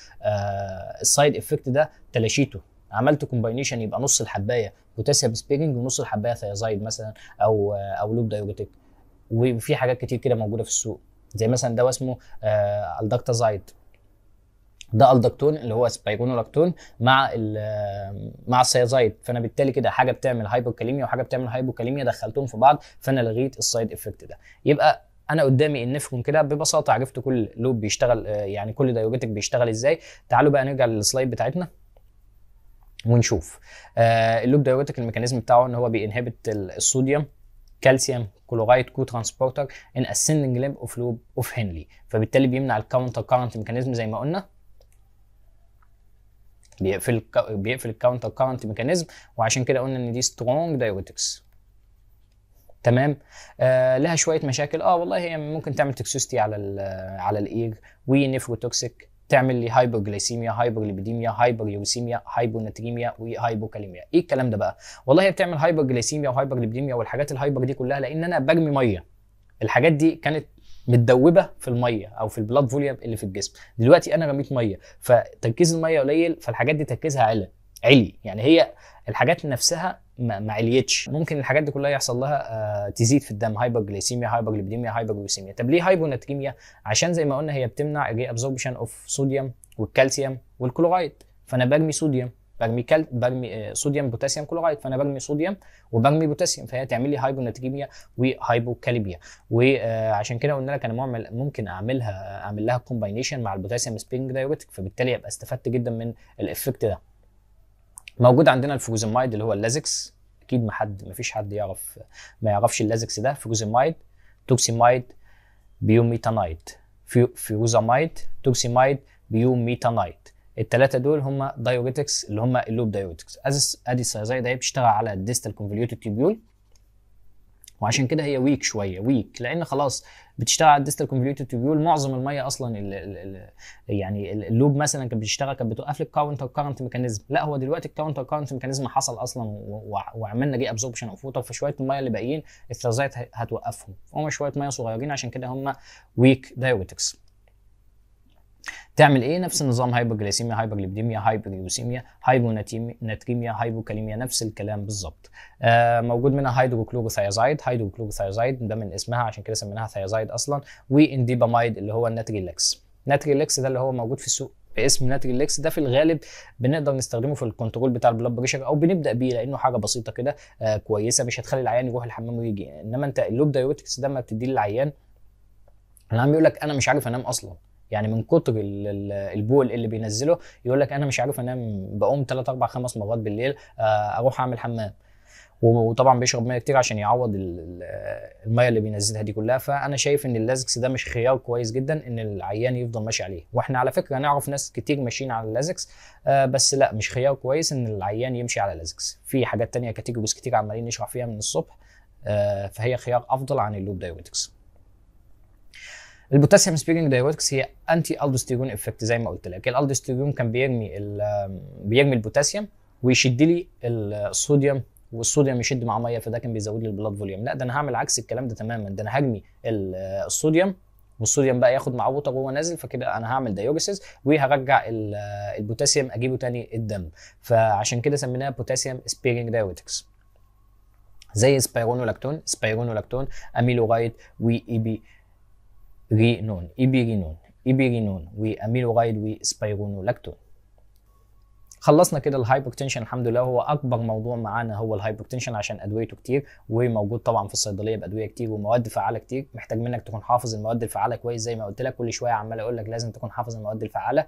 السايد افكت ده تلاشيته. عملت كومباينيشن يبقى نص الحبايه بوتاسيوم سبيرنج ونص الحبايه ثيازايد مثلا، او لوب دايوريتك. وفي حاجات كتير كده موجوده في السوق، زي مثلا دواء اسمه الدكتازايد، ده الدكتون اللي هو سبايرونولاكتون مع السيازايد. فانا بالتالي كده حاجه بتعمل هايبوكاليميا وحاجه بتعمل هايبوكاليميا دخلتهم في بعض، فانا لغيت السايد افكت ده. يبقى انا قدامي النفرون كده ببساطه، عرفت كل لوب بيشتغل يعني كل دايوريتك بيشتغل ازاي. تعالوا بقى نرجع للسلايد بتاعتنا ونشوف اللوب دايوريتك الميكانيزم بتاعه ان هو بينهبت الصوديوم كالسيوم كلورايد كو ترانسبورتر ان اسندنج ليمب اوف لوب اوف هنلي، فبالتالي بيمنع الكاونتر كارنت ميكانيزم زي ما قلنا، بيقفل الكاونتر كارنت ميكانيزم، وعشان كده قلنا ان دي سترونج دايوريتكس. تمام. لها شويه مشاكل، والله هي ممكن تعمل توكسيستي على الاير، ونيفروتوكسيك، تعمل لي هايبوجليسيميا، هايبرليبيديميا، هايبريوريسيميا، هايبوناتريميا، وهايبوكاليميا. ايه الكلام ده بقى؟ والله هي بتعمل هايبرجليسيميا وهايبرليبيديميا والحاجات الهايبر دي كلها لان انا برمي ميه. الحاجات دي كانت متدوبه في الميه او في البلاد فوليوم اللي في الجسم، دلوقتي انا رميت ميه فتركيز الميه قليل، فالحاجات دي تركيزها علي، يعني هي الحاجات نفسها ما عليتش. ممكن الحاجات دي كلها يحصل لها تزيد في الدم، هايبرجليسيميا، هايبرليبيديميا، هايبرجليسيميا. طب ليه هايبوناتريميا؟ عشان زي ما قلنا هي بتمنع الري ابزوربشن اوف صوديوم والكالسيوم والكلورايد، فانا برمي صوديوم، برمي صوديوم بوتاسيوم كلورايد، فانا برمي صوديوم وبرمي بوتاسيوم، فهي تعمل لي هايبوناتريميا وهايبوكاليميا. وعشان كده قلنا لك انا ممكن اعمل لها كومباينيشن مع البوتاسيوم سبرينج دايوريتك، فبالتالي ابقى استفدت جدا من الافكت ده. موجود عندنا الفوزيمايد اللي هو اللازكس، اكيد ما فيش حد ما يعرفش اللازكس ده. فوزيمايد، توكسيمايد، بيوميتانايد، فيوزامايد، توكسيمايد، بيوميتانايد. الثلاثه دول هم دايوريتكس اللي هم اللوب دايوريتكس. ادي السيازايد هي بتشتغل على الديستال كونفوليوتد تيبيول، وعشان كده هي ويك شويه، لان خلاص بتشتغل على الديستال كونفوليوتد تيبيول. معظم الميه اصلا يعني اللوب مثلا كانت بتشتغل، كانت بتوقف لك كاونتر كارنت ميكانيزم، لا هو دلوقتي الكاونتر كارنت ميكانيزم حصل اصلا وعملنا جي ابزوربشن اوف ووتر، فشويه الميه اللي باقيين الثيازايد هتوقفهم، هم شويه ميه صغيرين، عشان كده هم ويك دايوريتكس. تعمل ايه؟ نفس النظام، هايبوجليسيميا، هايبرليبيديميا، هايبريوسيميا، هايبوناتريميا، هايبوكاليميا، نفس الكلام بالظبط. موجود منها هيدروكلوروثيازايد، هيدروكلوروثيازايد ده من اسمها عشان كده سميناها ثيازايد اصلا، وانديبامايد اللي هو الناتريلكس. ناتريلكس ده اللي هو موجود في السوق باسم ناتريلكس، ده في الغالب بنقدر نستخدمه في الكنترول بتاع البلاد بريشر، او بنبدا بيه لانه حاجه بسيطه كده كويسه، مش هتخلي العيان يروح الحمام ويجي. انما انت اللوب دايوريتكس ده ما بتديه للعيان، العيان بيقول لك انا مش عارف انام اصلا، يعني من كتر البول اللي بينزله يقول لك انا مش عارف انام، بقوم 3 4 5 مرات بالليل اروح اعمل حمام، وطبعا بيشرب ميه كتير عشان يعوض الميه اللي بينزلها دي كلها. فانا شايف ان اللازكس ده مش خيار كويس جدا ان العيان يفضل ماشي عليه، واحنا على فكره نعرف ناس كتير ماشيين على اللازكس، بس لا مش خيار كويس ان العيان يمشي على اللازكس. في حاجات تانية كاتيجوريز كتير عمالين نشرح فيها من الصبح، فهي خيار افضل عن اللوب دايوريتكس. البوتاسيوم سبيرنج دايوريتكس هي انتي الدوستيرون افكت زي ما قلت لك. الالدوستيرون كان بيرمي البوتاسيوم ويشد لي الصوديوم، والصوديوم يشد مع ميه، فده كان بيزود لي البلاد فوليوم. لا ده انا هعمل عكس الكلام ده تماما، ده انا هرمي الصوديوم والصوديوم بقى ياخد مع ووتر وهو نازل، فكده انا هعمل دايوريسيس وهرجع البوتاسيوم اجيبه تاني الدم، فعشان كده سميناها بوتاسيوم سبيرنج دايوريتكس. زي سبايرونولاكتون، اميلورايد، ايبيرينون واميلورايد وسبايرونولاكتون. خلصنا كده الهايبرتنشن الحمد لله. هو اكبر موضوع معانا هو الهايبرتنشن عشان ادويته كتير، وموجود طبعا في الصيدليه بادويه كتير ومواد فعاله كتير، محتاج منك تكون حافظ المواد الفعاله كويس زي ما قلت لك، كل شويه عمال اقول لك لازم تكون حافظ المواد الفعاله.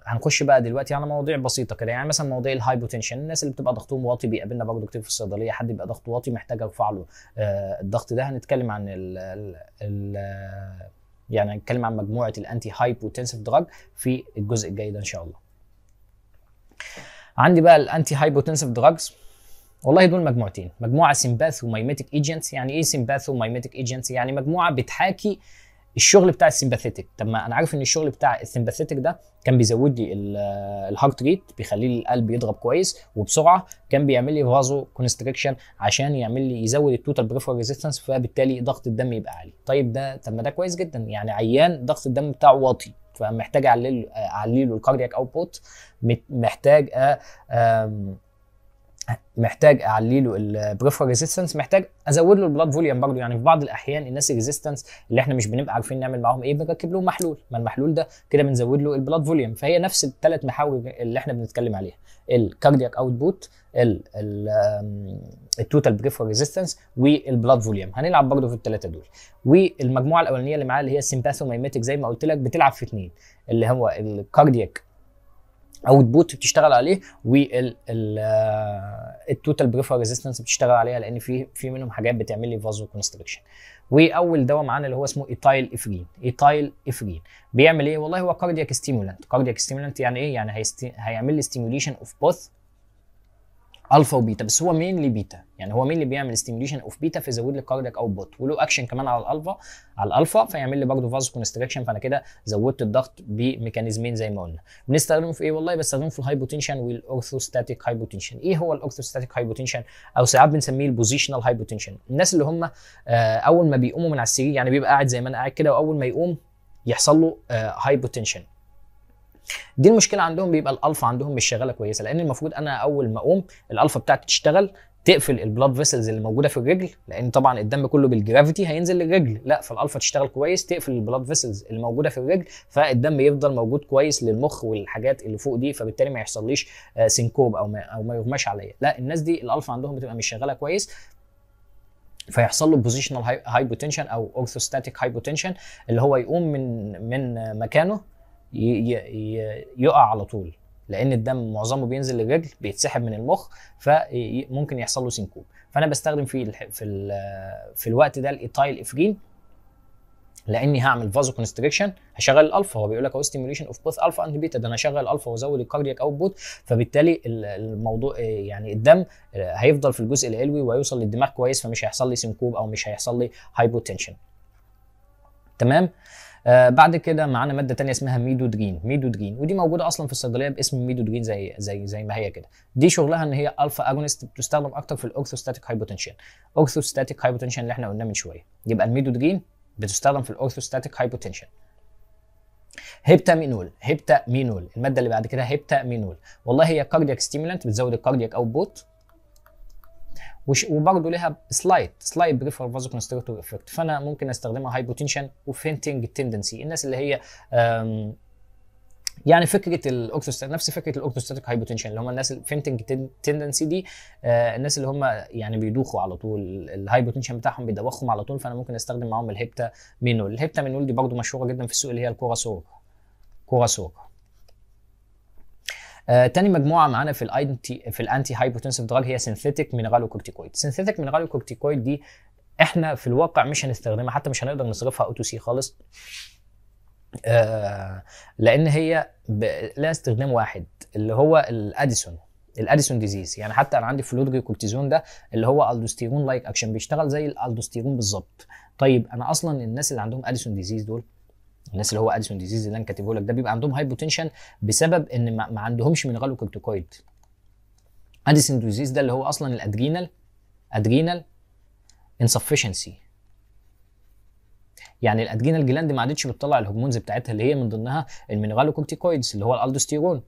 هنخش بقى دلوقتي على مواضيع بسيطه كده، يعني مثلا مواضيع الهايبوتنشن. الناس اللي بتبقى ضغطهم واطي بيقابلنا برضه كتير في الصيدليه، حد بيبقى ضغطه واطي محتاج ارفع له الضغط ده. هنتكلم عن يعني هنتكلم عن مجموعه الانتي هايبوتنسيف دراج في الجزء الجاي ده ان شاء الله. عندي بقى الانتي هايبوتنسيف دراجز، والله دول مجموعتين، مجموعه سيمباثومايميتيك ايجنتس. يعني ايه سيمباثومايميتيك ايجنتس؟ يعني مجموعه بتحاكي الشغل بتاع السيمباثيتك. طب ما انا عارف ان الشغل بتاع السيمباثيتك ده كان بيزود لي الهارت ريت، بيخلي لي القلب يضرب كويس وبسرعه، كان بيعمل لي فازو كونستريكشن عشان يزود التوتال بريفرال ريزيستنس، فبالتالي ضغط الدم يبقى عالي. طيب طب ما ده كويس جدا، يعني عيان ضغط الدم بتاعه واطي فمحتاج اعلي له الكاردياك اوتبوت، محتاج محتاج اعلي له البريفر ريزيستنس، محتاج ازود له البلاد فوليوم برضه. يعني في بعض الاحيان الناس الريزيستنس اللي احنا مش بنبقى عارفين نعمل معاهم ايه بنركب لهم محلول، ما المحلول ده كده بنزود له البلاد فوليوم. فهي نفس الثلاث محاور اللي احنا بنتكلم عليها، الكاردياك اوتبوت، التوتال بريفر ريزيستنس، والبلاد فوليوم. هنلعب برضه في الثلاثه دول. والمجموعه الاولانيه اللي معاها اللي هي السيمباثومايميتك زي ما قلت لك بتلعب في اثنين، اللي هو الكاردياك اوتبوت بتشتغل عليه، والتوتال بريفر ريزيستنس بتشتغل عليها، لان في منهم حاجات بتعمل لي فازو كونستريكشن. واول دواء معانا اللي هو اسمه ايتايل افرين. ايتايل افرين بيعمل ايه؟ والله هو كاردياك ستيمولانت. كاردياك ستيمولانت يعني ايه؟ يعني هيعمل لي ستيموليشن اوف بوث الفا وبيتا، بس هو مين بيتا، يعني هو مين اللي بيعمل ستيميوليشن اوف بيتا فيزود لي الكاردياك اوتبوت، وله اكشن كمان على الالفا فيعمل لي برضه فازو كونستريكشن. فانا كده زودت الضغط بميكانيزمين زي ما قلنا. بنستخدمه في ايه؟ والله بستخدمه في الهايبوتنشن والاورثوستاتيك هايبوتنشن. ايه هو الاورثوستاتيك هايبوتنشن؟ او ساعات بنسميه البوزيشنال هايبوتنشن. الناس اللي هم اول ما بيقوموا من على السرير، يعني بيبقى قاعد زي ما انا قاعد كده، واول ما يقوم يحصل له هايبوتنشن. دي المشكله عندهم، بيبقى الالفا عندهم مش شغاله كويسه، لان المفروض انا اول ما اقوم الالفا بتاعتي تشتغل تقفل البلاد فيسلز اللي موجوده في الرجل، لان طبعا الدم كله بالجرافيتي هينزل للرجل، لا فالالفا تشتغل كويس تقفل البلاد فيسلز اللي موجوده في الرجل، فالدم يفضل موجود كويس للمخ والحاجات اللي فوق دي، فبالتالي ما يحصليش سينكوب او ما يغماش عليا. لا الناس دي الالفا عندهم بتبقى مش شغاله كويس، فيحصل له بوزيشنال هايبوتنشن او اورثوستاتيك هايبوتنشن، اللي هو يقوم من مكانه يقع على طول، لان الدم معظمه بينزل للرجل بيتسحب من المخ، فممكن يحصل له سينكوب. فانا بستخدم في الوقت ده الايتايل افرين، لاني هعمل فازو كونستريكشن، هشغل الالفا. هو بيقول لك اهو ستيميوليشن اوف بوث الفا اند بيتا، ده انا هشغل الالفا وازود الكاردياك اوتبوت، فبالتالي الموضوع يعني الدم هيفضل في الجزء العلوي وهيوصل للدماغ كويس، فمش هيحصل لي سينكوب او مش هيحصل لي هايبوتنشن. تمام. بعد كده معانا ماده ثانيه اسمها ميدودرين، ودي موجوده اصلا في الصيدليه باسم ميدودرين زي ما هي كده. دي شغلها ان هي الفا اجونست، بتستخدم اكتر في الاورثوستاتيك هايبوتنشن. اورثوستاتيك هايبوتنشن اللي احنا قلناه من شويه، يبقى الميدودرين بتستخدم في الاورثوستاتيك هايبوتنشن. هيبتامينول الماده اللي بعد كده هيبتامينول، والله هي كاردياك ستيمولانت، بتزود الكاردياك اوتبوت، وبرضه لها سلايد بريفر فازو كونستريكتور افكت. فانا ممكن استخدمها هايبوتنشن وفينتنج تندنسي. الناس اللي هي يعني فكره نفس فكره الاورثوستاتيك هايبوتنشن، اللي هم الناس الفينتنج تندنسي دي، الناس اللي هم يعني بيدوخوا على طول، الهايبوتنشن بتاعهم بيدوخهم على طول، فانا ممكن استخدم معاهم الهيبتامينول دي برضه مشهوره جدا في السوق، اللي هي الكوراسور. تاني مجموعه معانا في الانتي هايبوتنسيف دراج هي سينثيتيك مينرالوكورتيكويد. سينثيتيك مينرالوكورتيكويد دي احنا في الواقع مش هنستخدمها، حتى مش هنقدر نصرفها او سي خالص، لان هي لها استخدام واحد، اللي هو الاديسون ديزيز. يعني حتى انا عندي فلودري كورتيزون ده اللي هو الدوستيرون لايك اكشن، بيشتغل زي الالدوستيرون بالظبط. طيب انا اصلا الناس اللي عندهم اديسون ديزيز دول، الناس اللي هو اديسون ديزيز اللي انا كاتبه لك ده، بيبقى عندهم هايبوتنشن بسبب ان ما عندهمش مينرالوكورتيكويد. اديسون ديزيز ده اللي هو اصلا الادرينال انسفشنسي، يعني الادرينال جلاند ما عادتش بتطلع الهرمونز بتاعتها اللي هي من ضمنها المينرالوكورتيكويدز، اللي هو الالدوستيرون.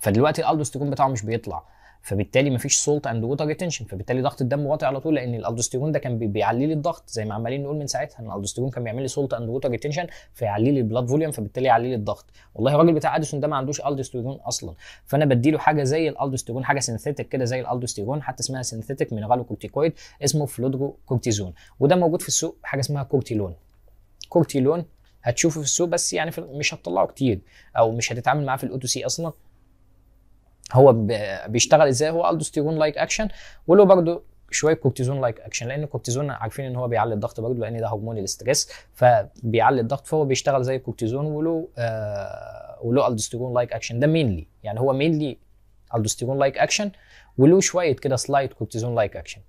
فدلوقتي الالدوستيرون بتاعه مش بيطلع، فبالتالي مفيش سولت اند ووتر ريتنشن، فبالتالي ضغط الدم واطي على طول، لان الالدوستيرون ده كان بيعلي لي الضغط، زي ما عمالين نقول من ساعتها ان الالدوستيرون كان بيعمل لي سولت اند ووتر ريتنشن، فيعلي لي البلاد فوليوم، فبالتالي يعلي لي الضغط. والله الراجل بتاع اديسون ده ما عندوش الدوستيرون اصلا، فانا بديله حاجه زي الالدوستيرون، حاجه سينثيتك كده زي الالدوستيرون، حتى اسمها سينثيتك مينرالوكورتيكويد، اسمه فلودروكورتيزون، وده موجود في السوق حاجه اسمها كورتيلون هتشوفه في السوق، بس يعني مش هتطلعه كتير او مش هتتعامل معاه في سي اصلا. هو بيشتغل ازاي؟ هو الدوستيرون لايك اكشن، وله برضه شويه كورتيزون لايك اكشن، لان الكورتيزون عارفين ان هو بيعلي الضغط برضه، لان ده هرمون الاستريس، فبيعلي الضغط، فهو بيشتغل زي الكورتيزون، وله الدوستيرون لايك اكشن. ده مينلي، يعني هو مينلي الدوستيرون لايك اكشن، وله شويه كده سلايد كورتيزون لايك اكشن.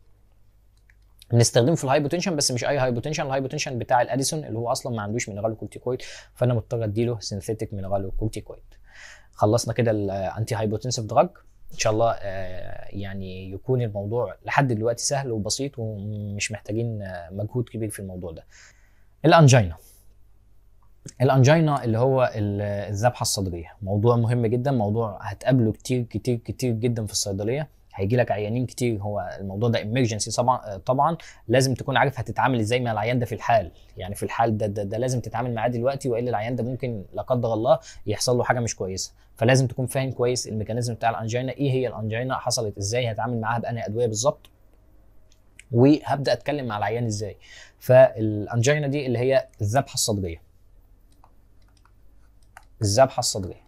بنستخدمه في الهايبوتنشن، بس مش اي هايبوتنشن، الهايبوتنشن بتاع الاديسون اللي هو اصلا ما عندوش مينرالوكورتيكويد، فانا مضطر اديله سينثيتيك مينرالوكورتيكويد. خلصنا كده الانتي هايبوتنسيف دراج. ان شاء الله يعني يكون الموضوع لحد دلوقتي سهل وبسيط، ومش محتاجين مجهود كبير في الموضوع ده. الانجينا الانجينا اللي هو الذبحه الصدريه موضوع مهم جدا، موضوع هتقابله كتير كتير كتير جدا في الصيدليه. هيجي لك عيانين كتير، هو الموضوع ده امرجنسي طبعا لازم تكون عارف هتتعامل ازاي مع العيان ده في الحال، يعني في الحال ده لازم تتعامل معاه دلوقتي، والا العيان ده ممكن لا قدر الله يحصل له حاجه مش كويسه. فلازم تكون فاهم كويس الميكانيزم بتاع الانجينا، ايه هي الانجينا، حصلت ازاي، هتعامل معاها بأنهي ادويه بالظبط، وهبدا اتكلم مع العيان ازاي. فالانجينا دي اللي هي الذبحه الصدريه. الذبحه الصدريه،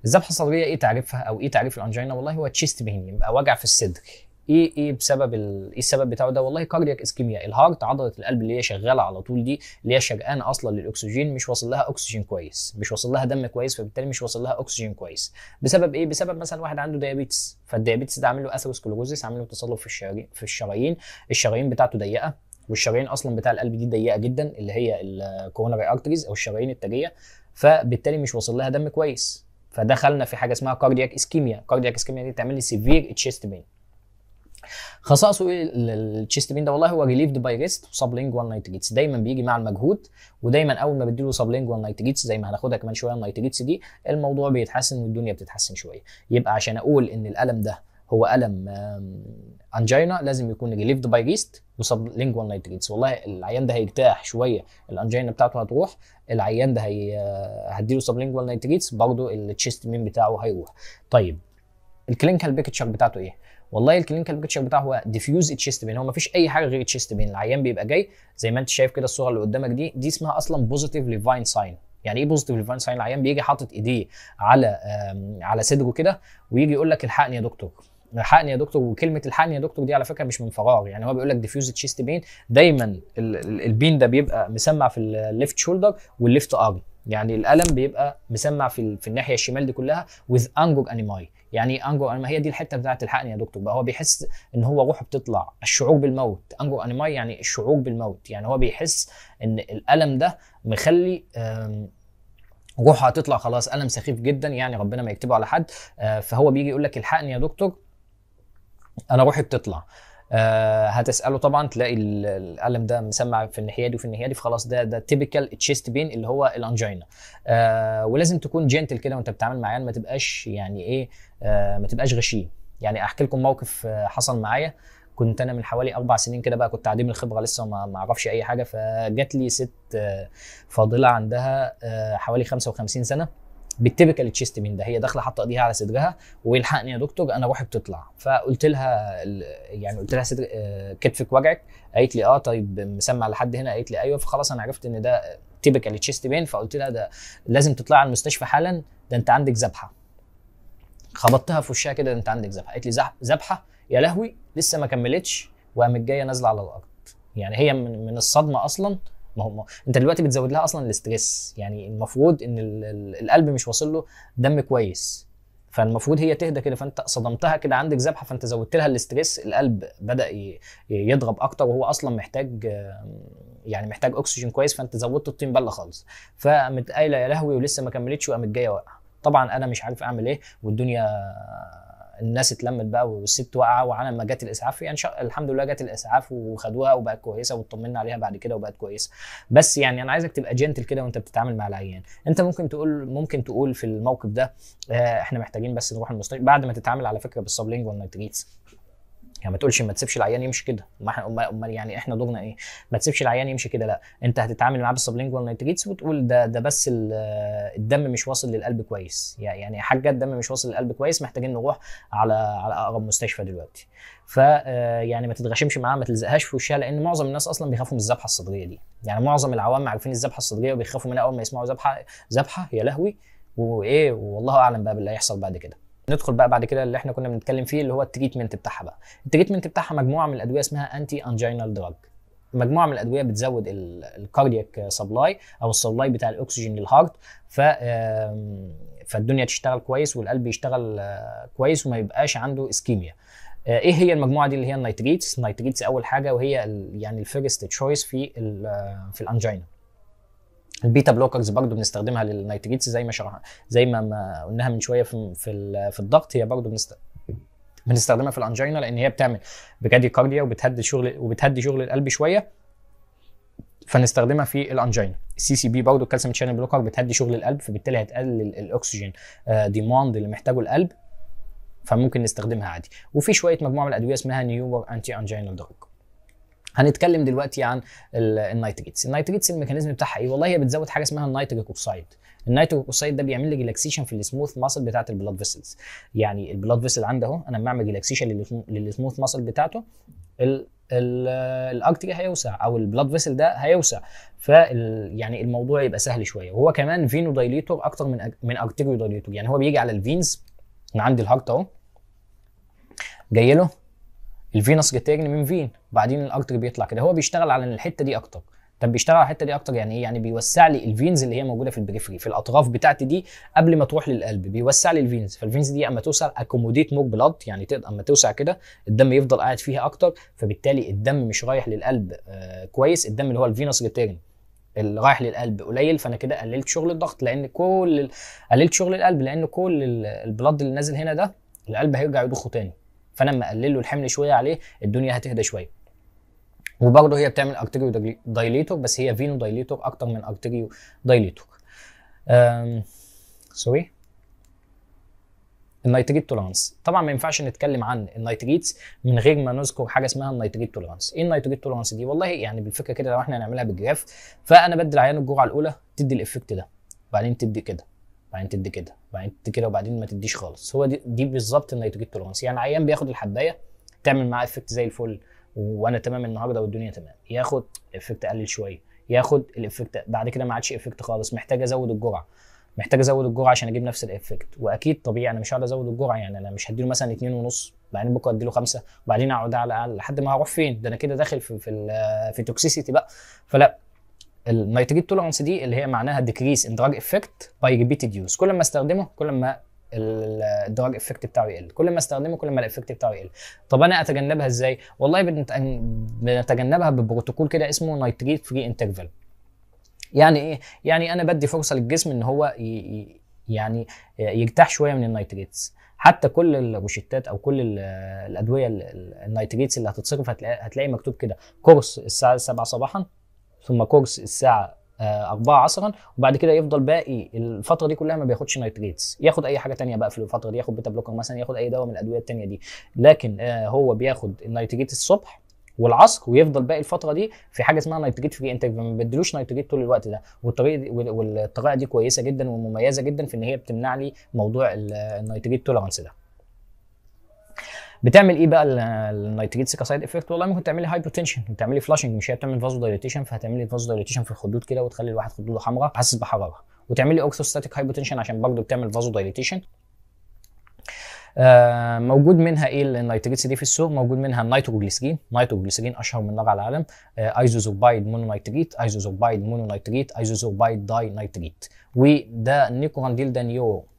الذبحه الصدريه ايه تعريفها او ايه تعريف الانجينا؟ والله هو تشيست بين، يبقى وجع في الصدر. ايه بسبب ايه السبب بتاعه ده؟ والله كاردياك اسكيميا، الهارت، عضله القلب اللي هي شغاله على طول دي، اللي هي شرقانه اصلا للاكسجين، مش واصل لها اكسجين كويس، مش واصل لها دم كويس، فبالتالي مش واصل لها اكسجين كويس. بسبب ايه؟ بسبب مثلا واحد عنده ديابيتس، فالديابيتس ده عامل له اثيروسكلوروزيس، عامل له تصلب في الشرايين، الشرايين بتاعته ضيقه، والشرايين اصلا بتاع القلب دي ضيقه جدا، اللي هي الكوروناري ارتريز او الشرايين التاجيه، فبالتالي مش واصل لها دم كويس، فدخلنا في حاجه اسمها كاردياك اسكيميا. كاردياك اسكيميا دي تعمل لي سيفير تشيست بين. خصائصه ايه التشيست بين ده؟ والله هو ريليفد باي ريست وسبلينجوال نايتريتس، دايما بيجي مع المجهود، ودايما اول ما بديله سبلينجوال نايتريتس زي ما هناخدها كمان شويه النايتريتس دي، الموضوع بيتحسن والدنيا بتتحسن شويه. يبقى عشان اقول ان الالم ده هو الم انجينا لازم يكون ريليفد باي ريست وسبلينجوال نايتريتس. والله العيان ده هيرتاح شويه، الانجينا بتاعته هتروح، العيان ده هديله سبلينجوال نايتريتس برضه التشيست بين بتاعه هيروح. طيب الكلينيكال بيكتشر بتاعته ايه؟ والله الكلينيكال بيكتشر بتاعه هو ديفيوز تشيست بين، هو ما فيش اي حاجه غير تشيست بين. العيان بيبقى جاي زي ما انت شايف كده الصوره اللي قدامك دي اسمها اصلا بوزيتيف ليفاين ساين. يعني ايه بوزيتيف ليفاين ساين؟ العيان بيجي حاطط ايديه على صدره كده، ويجي يقول لك الحقني يا دكتور، الحقني يا دكتور. وكلمه الحقني يا دكتور دي على فكره مش من فراغ، يعني هو بيقول لك ديفيوز تشيست بين، دايما البين ده بيبقى مسمع في الليفت شولدر والليفت ارم، يعني الالم بيبقى مسمع في الناحيه الشمال دي كلها with انجور انيماي. يعني ايه انجور انيماي؟ هي دي الحته بتاعت الحقني يا دكتور بقى، هو بيحس ان هو روحه بتطلع، الشعور بالموت. انجور انيماي يعني الشعور بالموت، يعني هو بيحس ان الالم ده مخلي روحه هتطلع خلاص، الم سخيف جدا يعني ربنا ما يكتبه على حد. فهو بيجي يقول لك الحقني يا دكتور انا روحي بتطلع. هتساله طبعا تلاقي الالم ده مسمع في الناحيه دي وفي الناحيه دي، فخلاص ده تيبيكال تشيست بين اللي هو الانجينا. ولازم تكون جنتل كده وانت بتتعامل مع عيان، ما تبقاش يعني ايه، ما تبقاش غشيم. يعني احكي لكم موقف حصل معايا. كنت انا من حوالي 4 سنين كده بقى، كنت عديم الخبره لسه وما اعرفش اي حاجه، فجات لي ست فاضله عندها حوالي 55 سنه بالتيبيكال تشيست بين ده، هي داخله حاطه ايديها على صدرها والحقني يا دكتور انا روحي بتطلع. فقلت لها يعني قلت لها صدر كتفك وجعك؟ قالت لي اه. طيب مسمع لحد هنا؟ قالت لي ايوه. فخلاص انا عرفت ان ده تيبيكال تشيست بين، فقلت لها ده لازم تطلعي على المستشفى حالا، ده انت عندك ذبحه. خبطتها في وشها كده، انت عندك ذبحه. قالت لي ذبحه؟ يا لهوي، لسه ما كملتش وقامت جايه نازله على الارض. يعني هي من الصدمه اصلا، ما هو انت دلوقتي بتزود لها اصلا الاستريس، يعني المفروض ان القلب مش واصل له دم كويس، فالمفروض هي تهدى كده، فانت صدمتها كده عندك ذبحه، فانت زودت لها الاستريس، القلب بدا يضرب اكتر، وهو اصلا محتاج يعني محتاج اكسجين كويس، فانت زودت الطين بله خالص. فقامت قايله يا لهوي ولسه ما كملتش وقامت جايه واقعه. طبعا انا مش عارف اعمل ايه، والدنيا الناس اتلمت بقى والست واقعه، وعلى ما جت الاسعاف يعني الحمد لله جت الاسعاف وخدوها وبقت كويسه، واطمنا عليها بعد كده وبقت كويسه. بس يعني انا عايزك تبقى جنتل كده وانت بتتعامل مع العيان. انت ممكن تقول في الموقف ده احنا محتاجين بس نروح المستشفى بعد ما تتعامل على فكره بالسبلينجوال نايتريتس. يعني ما تقولش ما تسيبش العيان يمشي كده، امال يعني احنا دورنا ايه؟ ما تسيبش العيان يمشي كده، لا انت هتتعامل معاه بالسبلينجوال نايتريتس وتقول ده بس الدم مش واصل للقلب كويس، يعني يا حاجه الدم مش واصل للقلب كويس، محتاجين نروح على اقرب مستشفى دلوقتي. ف يعني ما تتغشمش معاها، ما تلزقهاش في وشها، لان معظم الناس اصلا بيخافوا من الذبحه الصدريه دي. يعني معظم العوام عارفين الذبحه الصدريه وبيخافوا منها اول ما يسمعوا ذبحه يا لهوي وايه، والله اعلم بقى باللي هيحصل بعد كده. ندخل بقى بعد كده اللي احنا كنا بنتكلم فيه اللي هو التريتمنت بتاعها بقى. التريتمنت بتاعها مجموعه من الادويه اسمها انتي انجينال دراج، مجموعه من الادويه بتزود الكاردياك سبلاي او السبلاي بتاع الاكسجين للهارت، فالدنيا تشتغل كويس والقلب يشتغل كويس وما يبقاش عنده اسكيميا. ايه هي المجموعه دي؟ اللي هي النيتريتس اول حاجه، وهي يعني الفيرست تشويس في الانجينا. البيتا بلوكرز برضو بنستخدمها للنيتريتس زي ما قلناها من شويه في الضغط، هي برضو بنستخدمها في الانجينا، لان هي بتعمل براديكارديا وبتهدي شغل القلب شويه، فنستخدمها في الانجينا. السي سي بي برضه الكالسيوم شانل بلوكر بتهدي شغل القلب، فبالتالي هتقلل الاكسجين ديماند اللي محتاجه القلب، فممكن نستخدمها عادي. وفي شويه مجموعه من الادويه اسمها نيور انتي انجينال دراج. هنتكلم دلوقتي عن النيتريتس. النيتريتس الميكانيزم بتاعها ايه؟ والله هي بتزود حاجه اسمها النيتريك اوكسايد. النيتريك اوكسايد ده بيعمل لي ريلاكسيشن في السموث ماسل بتاعه البلاد فيسلز. يعني البلاد فيسل عندي اهو، انا لما اعمل ريلاكسيشن للسموث ماسل بتاعته الارتري هيوسع، او البلاد فيسل ده هيوسع، يعني الموضوع يبقى سهل شويه. وهو كمان فينو دايليتور اكتر من ارتيريو دايليتور. يعني هو بيجي على الفينز من عند الهارت اهو، جاي له الفينوس ريتيرن من فين، بعدين الارتري بيطلع كده. هو بيشتغل على الحته دي اكتر. طب بيشتغل على الحته دي اكتر يعني ايه؟ يعني بيوسع لي الفينز اللي هي موجوده في البريفري، في الاطراف بتاعتي دي قبل ما تروح للقلب، بيوسع لي الفينز. فالفينز دي اما توسع اكوموديت مور بلاد، يعني اما توسع كده الدم يفضل قاعد فيها اكتر، فبالتالي الدم مش رايح للقلب كويس. الدم اللي هو الفينوس ريتيرن اللي رايح للقلب قليل، فانا كده قللت شغل الضغط، لان قللت شغل القلب، لان كل البلاد اللي نازل هنا ده القلب هيرجع يضخه تاني. فانا لما اقلل له الحمل شويه عليه الدنيا هتهدى شويه. وبرضه هي بتعمل ارتيريو دايليتور، بس هي فينو دايليتور اكتر من ارتيريو دايليتور. سوري. النيتريت تولرانس، طبعا ما ينفعش نتكلم عن النيتريتس من غير ما نذكر حاجه اسمها النيتريت تولرانس. ايه النيتريت تولرانس دي؟ والله يعني بالفكره كده لو احنا هنعملها بالجراف، فانا بدي العيان الجرعه الاولى تدي الافكت ده، بعدين تدي كده، بعدين تدي كده، بعدين تدي كده، وبعدين ما تديش خالص. هو دي بالظبط النيتريت تولرانس. يعني العيان بياخد الحبايه تعمل معاه افكت زي الفل وانا تمام النهارده والدنيا تمام، ياخد افكت اقلل شويه، ياخد الافكت بعد كده ما عادش افكت خالص، محتاج ازود الجرعه، عشان اجيب نفس الافكت. واكيد طبيعي انا مش هقعد ازود الجرعه، يعني انا مش هديله مثلا 2.5 بعدين بكره اديله 5 وبعدين اقعد على الاقل لحد ما هروح فين؟ ده انا كده داخل في توكسيسيتي بقى. فلا، النيتريت تولرانس دي اللي هي معناها ديكريس ان دراج افكت باي ريبيتد يوز. كل ما استخدمه كل ما الدراج افكت بتاعه يقل، كل ما استخدمه كل ما الافكت بتاعه يقل. طب انا اتجنبها ازاي؟ والله بنتجنبها ببروتوكول كده اسمه نيتريت فري انترفال. يعني ايه؟ يعني انا بدي فرصه للجسم ان هو يعني يرتاح شويه من النيتريتس. حتى كل الروشتات او كل الادويه النيتريتس اللي هتتصرف هتلاقي مكتوب كده كورس الساعه 7 صباحا، ثم كورس الساعه 4 عصرا، وبعد كده يفضل باقي الفتره دي كلها ما بياخدش نيتريتس، ياخد اي حاجه ثانيه بقى في الفتره دي، ياخد بيتا بلوكر مثلا، ياخد اي دواء من الادويه الثانيه دي. لكن هو بياخد النيتريت الصبح والعصر، ويفضل باقي الفتره دي في حاجه اسمها نيتريت فري انتاج، ما بدلوش نيتريت طول الوقت ده. والطريقه دي كويسه جدا ومميزه جدا في ان هي بتمنع لي موضوع النيتريت تولرانس ده. بتعمل ايه بقى النيتريتس كسايد افكت؟ والله ممكن تعملي هايبوتنشن، تعملي فلاشنج، مش هي بتعمل فازو دايليتيشن، فهتعملي فازو دايليتيشن في الخدود كده وتخلي الواحد خدوده حمراء حاسس بحراره، وتعملي اورثوستاتيك هايبوتنشن عشان برضه بتعمل فازو دايليتيشن. موجود منها ايه النيتريتس دي في السوق؟ موجود منها النيتروجليسرين. نيتروجليسرين اشهر من نار على العالم، ايزوزوربايد مونونيتريت، ايزوزوربايد مونونيتريت، ايزوزوربايد داي نيتريت. وده نيكورانديل ده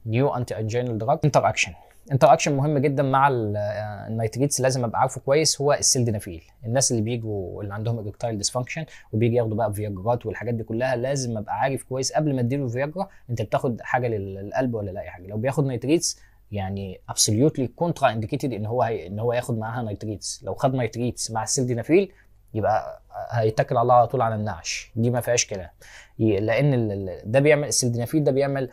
نيو انتي انجينال دراج. انتر اكشن مهم جدا مع النيتريتس، لازم ابقى عارفه كويس. هو السلدنافيل. الناس اللي بيجوا اللي عندهم ايركتايل ديسفانكشن وبيجي ياخدوا بقى فياجرات والحاجات دي كلها، لازم ابقى عارف كويس قبل ما اديله فياجرا انت بتاخد حاجه للقلب ولا لا. اي حاجه لو بياخد نيتريتس يعني ابسوليوتلي كونترا انديكيتد ان هو ياخد معاها نيتريتس. لو خد نيتريتس مع السلدنافيل يبقى هيتكل على الله على طول على النعش، دي ما فيهاش كلام. لان ده بيعمل السلدنافيل ده بيعمل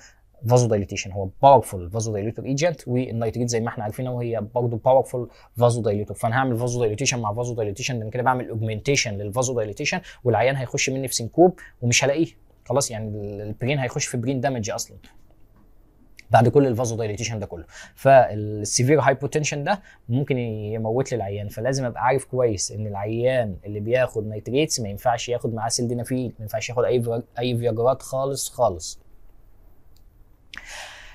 فازو دايليتيشن، هو باورفول فازو دايليتور ايجنت، والنيتريت زي ما احنا عارفين وهي برضه باورفول فازو دايليتور. فانا هعمل فازو دايليتيشن مع فازو دايليتيشن، لان كده بعمل اوجمنتيشن للفازو دايليتيشن، والعيان هيخش مني في سنكوب ومش هلاقيه خلاص، يعني البرين هيخش في برين دامج اصلا بعد كل الفازو دايليتيشن ده كله. فالسيفير هايبوتنشن ده ممكن يموت لي العيان، فلازم ابقى عارف كويس ان العيان اللي بياخد نيتريتس ما ينفعش ياخد معاه سلدنافيل، ما ينفعش ياخد اي فياجرات خالص.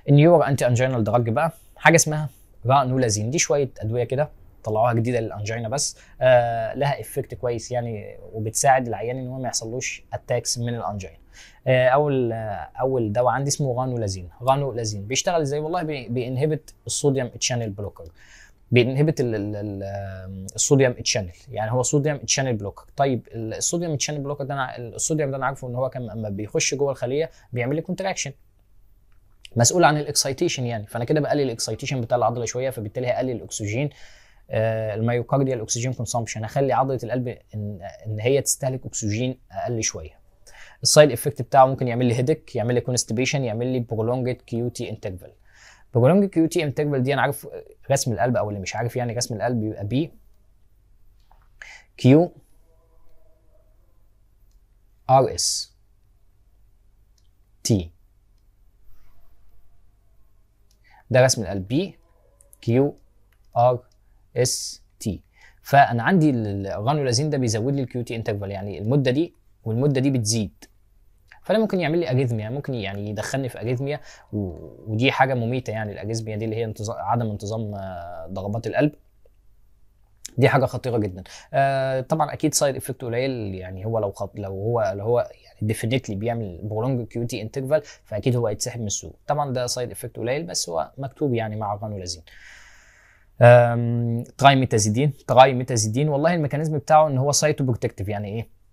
النيور انتي انجينال دراج بقى حاجه اسمها رانولازين. دي شويه ادويه كده طلعوها جديده للانجينا بس لها افكت كويس يعني، وبتساعد العيان ان هو ما يحصلوش اتاكس من الانجينا. اول دواء عندي اسمه رانولازين. بيشتغل ازاي؟ والله بينهبت الصوديوم تشانل بلوكر، بينهبت الصوديوم تشانل، يعني هو صوديوم تشانل بلوكر. طيب الصوديوم تشانل بلوكر ده الصوديوم ده انا عارفه ان هو كان اما بيخش جوه الخليه بيعمل لي كونتراكشن، مسؤول عن الاكسايتيشن يعني، فانا كده بقلل الاكسايتيشن بتاع العضله شويه، فبالتالي هقلل الاكسجين الميوكارديال اكسجين كونسامبشن، هخلي عضله القلب ان هي تستهلك اكسجين اقل شويه. السايد افكت بتاعه ممكن يعمل لي هيدك، يعمل لي كونستيبيشن، يعمل لي برولونجد كيو تي انترفال. برولونجد كيو تي انترفال دي انا عارف رسم القلب، او اللي مش عارف يعني رسم القلب بيبقى بي كيو ار اس تي، ده رسم القلب بي كيو ار اس تي. فانا عندي الرانولازين ده بيزود لي الكيو تي انترفال، يعني المده دي والمده دي بتزيد، فده ممكن يعمل لي اريثميا، ممكن يعني يدخلني في اريثميا، ودي حاجه مميته يعني. الاريثميا دي اللي هي عدم انتظام ضربات القلب، دي حاجه خطيره جدا. طبعا اكيد سايد افكت قليل، يعني هو لو هو يعني ديفينيتلي بيعمل برولونج كيو تي انترفال، فاكيد هو هيتسحب من السوق. طبعا ده سايد افكت قليل، بس هو مكتوب يعني مع الرانولازين. ترايميتازيدين والله الميكانيزم بتاعه ان هو سايتو بروتكتيف. يعني ايه؟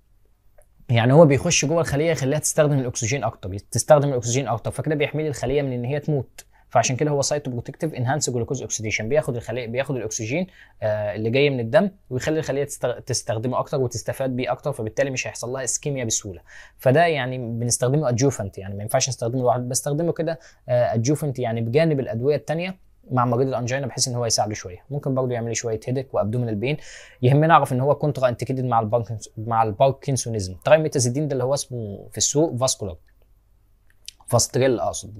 يعني هو بيخش جوه الخليه يخليها تستخدم الاكسجين اكتر، فكده بيحمي الخليه من ان هي تموت. فعشان كده هو سايتو بروتكتيف انهانس جلوكوز اوكسيديشن، بياخد الاكسجين اللي جاي من الدم ويخلي الخليه تستخدمه اكتر وتستفاد بيه اكتر، فبالتالي مش هيحصل لها اسكيميا بسهوله. فده يعني بنستخدمه ادجوفنت، يعني ما ينفعش نستخدمه لوحده، بستخدمه كده ادجوفنت يعني بجانب الادويه الثانيه مع مريض الانجينا، بحيث ان هو يساعده شويه. ممكن برضه يعمل لي شويه هيدك وابدومينال بين. يهمنا اعرف ان هو كونترا انتيكيتد مع الباركنسونيزم. ترايميتازيدين ده اللي هو اسمه في السوق فاسكولار فاستريل، اقصد